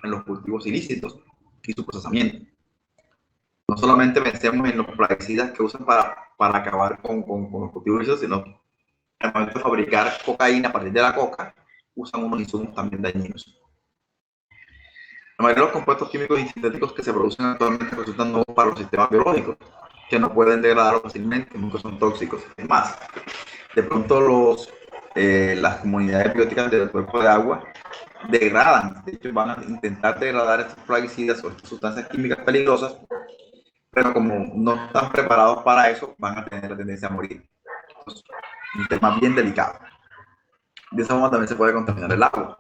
en los cultivos ilícitos y su procesamiento. No solamente pensemos en los plaguicidas que usan para acabar con los cultivos ilícitos, sino al momento de fabricar cocaína a partir de la coca, usan unos insumos también dañinos. La mayoría de los compuestos químicos y sintéticos que se producen actualmente resultan nuevos para los sistemas biológicos, que no pueden degradarlos fácilmente, nunca son tóxicos. Es más, de pronto las comunidades bióticas del cuerpo de agua degradan, de hecho van a intentar degradar estos plaguicidas o estas sustancias químicas peligrosas, pero como no están preparados para eso, van a tener la tendencia a morir. Entonces, un tema bien delicado. De esa forma también se puede contaminar el agua.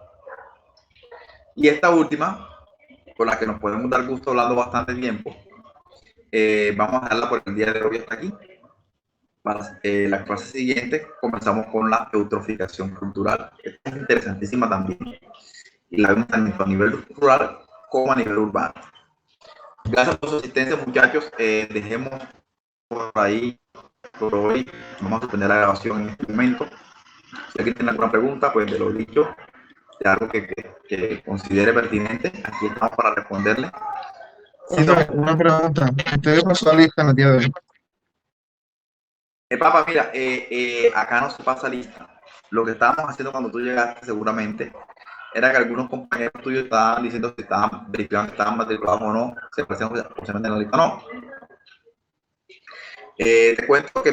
Y esta última, con la que nos podemos dar gusto hablando bastante tiempo, vamos a dejarla por el día de hoy hasta aquí. Para la clase siguiente comenzamos con la eutroficación cultural. Esta es interesantísima también. Y la vemos tanto a nivel rural como a nivel urbano. Gracias por su asistencia, muchachos. Dejemos por ahí, por hoy. Vamos a suspender la grabación en este momento. Si alguien tiene alguna pregunta, pues de lo dicho, de algo que considere pertinente, aquí estamos para responderle. Una pregunta. ¿Usted pasó la lista en el día de hoy? Papá, mira, acá no se pasa lista. Lo que estábamos haciendo cuando tú llegaste seguramente era que algunos compañeros tuyos estaban diciendo si estaban verificando si estaban matriculados o no, se aparecían posiblemente en la lista o no. Te cuento que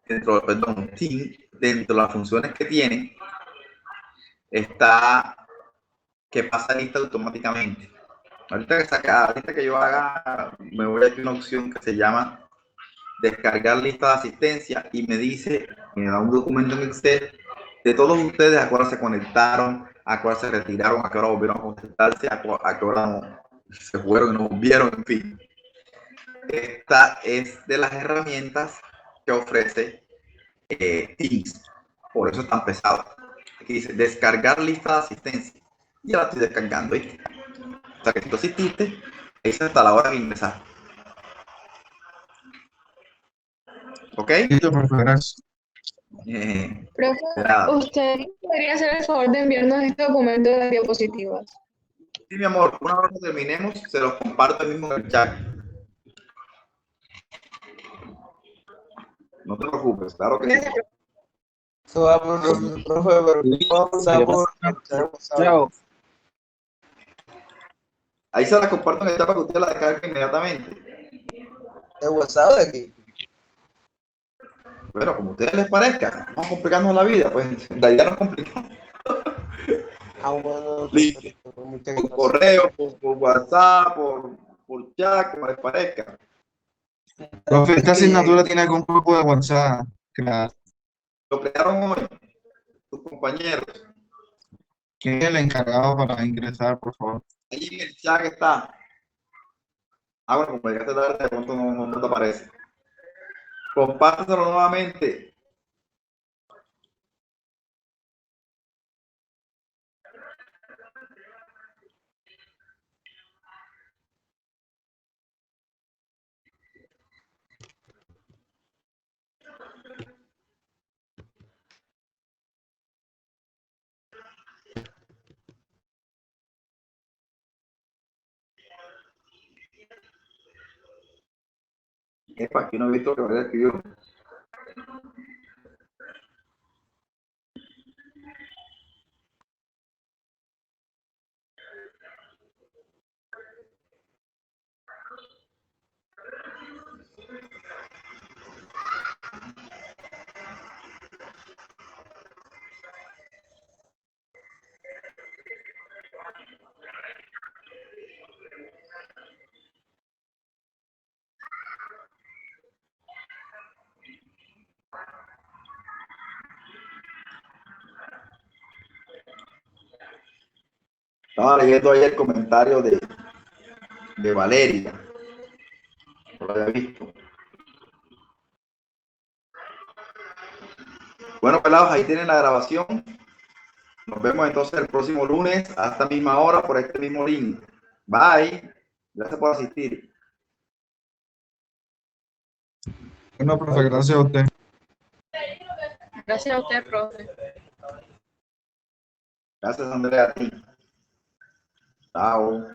dentro de las funciones que tiene, está que pasa lista automáticamente. Ahorita que yo haga, me voy a hacer una opción que se llama descargar lista de asistencia y me da un documento en Excel de todos ustedes, a qué hora se conectaron, a qué hora se retiraron, a qué hora volvieron a conectarse, a qué hora no, se fueron y no volvieron, en fin. Esta es de las herramientas que ofrece Teams, por eso es tan pesado. Aquí dice descargar lista de asistencia y ya la estoy descargando, ¿viste? O sea que si tú asististe, es hasta la hora de ingresar. ¿Ok? Listo, profe, gracias. Profe, ¿usted podría hacer el favor de enviarnos este documento de las diapositivas? Sí, mi amor, una vez que terminemos, se los comparto mismo en el chat. No te preocupes, claro que sí. Eso va por profe, pero Chao. Ahí se la comparto en el chat para que usted la descargue inmediatamente. ¿de WhatsApp de aquí? Bueno, como a ustedes les parezca, vamos a complicarnos la vida, pues la idea nos complicamos. Bueno, Listo. muchas Por gracias. correo, por WhatsApp, por chat, como les parezca. Profe, esta Sí, asignatura tiene algún grupo de WhatsApp. Claro. lo crearon hoy tus compañeros. ¿Quién es el encargado para ingresar, por favor? Ahí en el chat que está. Ah, bueno, como llegaste tarde, de pronto no te aparece. Compártelo nuevamente. Epa, aquí no he visto que me haya escrito. Estaba leyendo ahí el comentario de Valeria. No lo había visto. Bueno, pelados, ahí tienen la grabación. Nos vemos entonces el próximo lunes a esta misma hora por este mismo link. Bye. Gracias por asistir. Bueno, profe, gracias a usted. Gracias a usted, profe. Gracias, Andrea, a ti. Chao.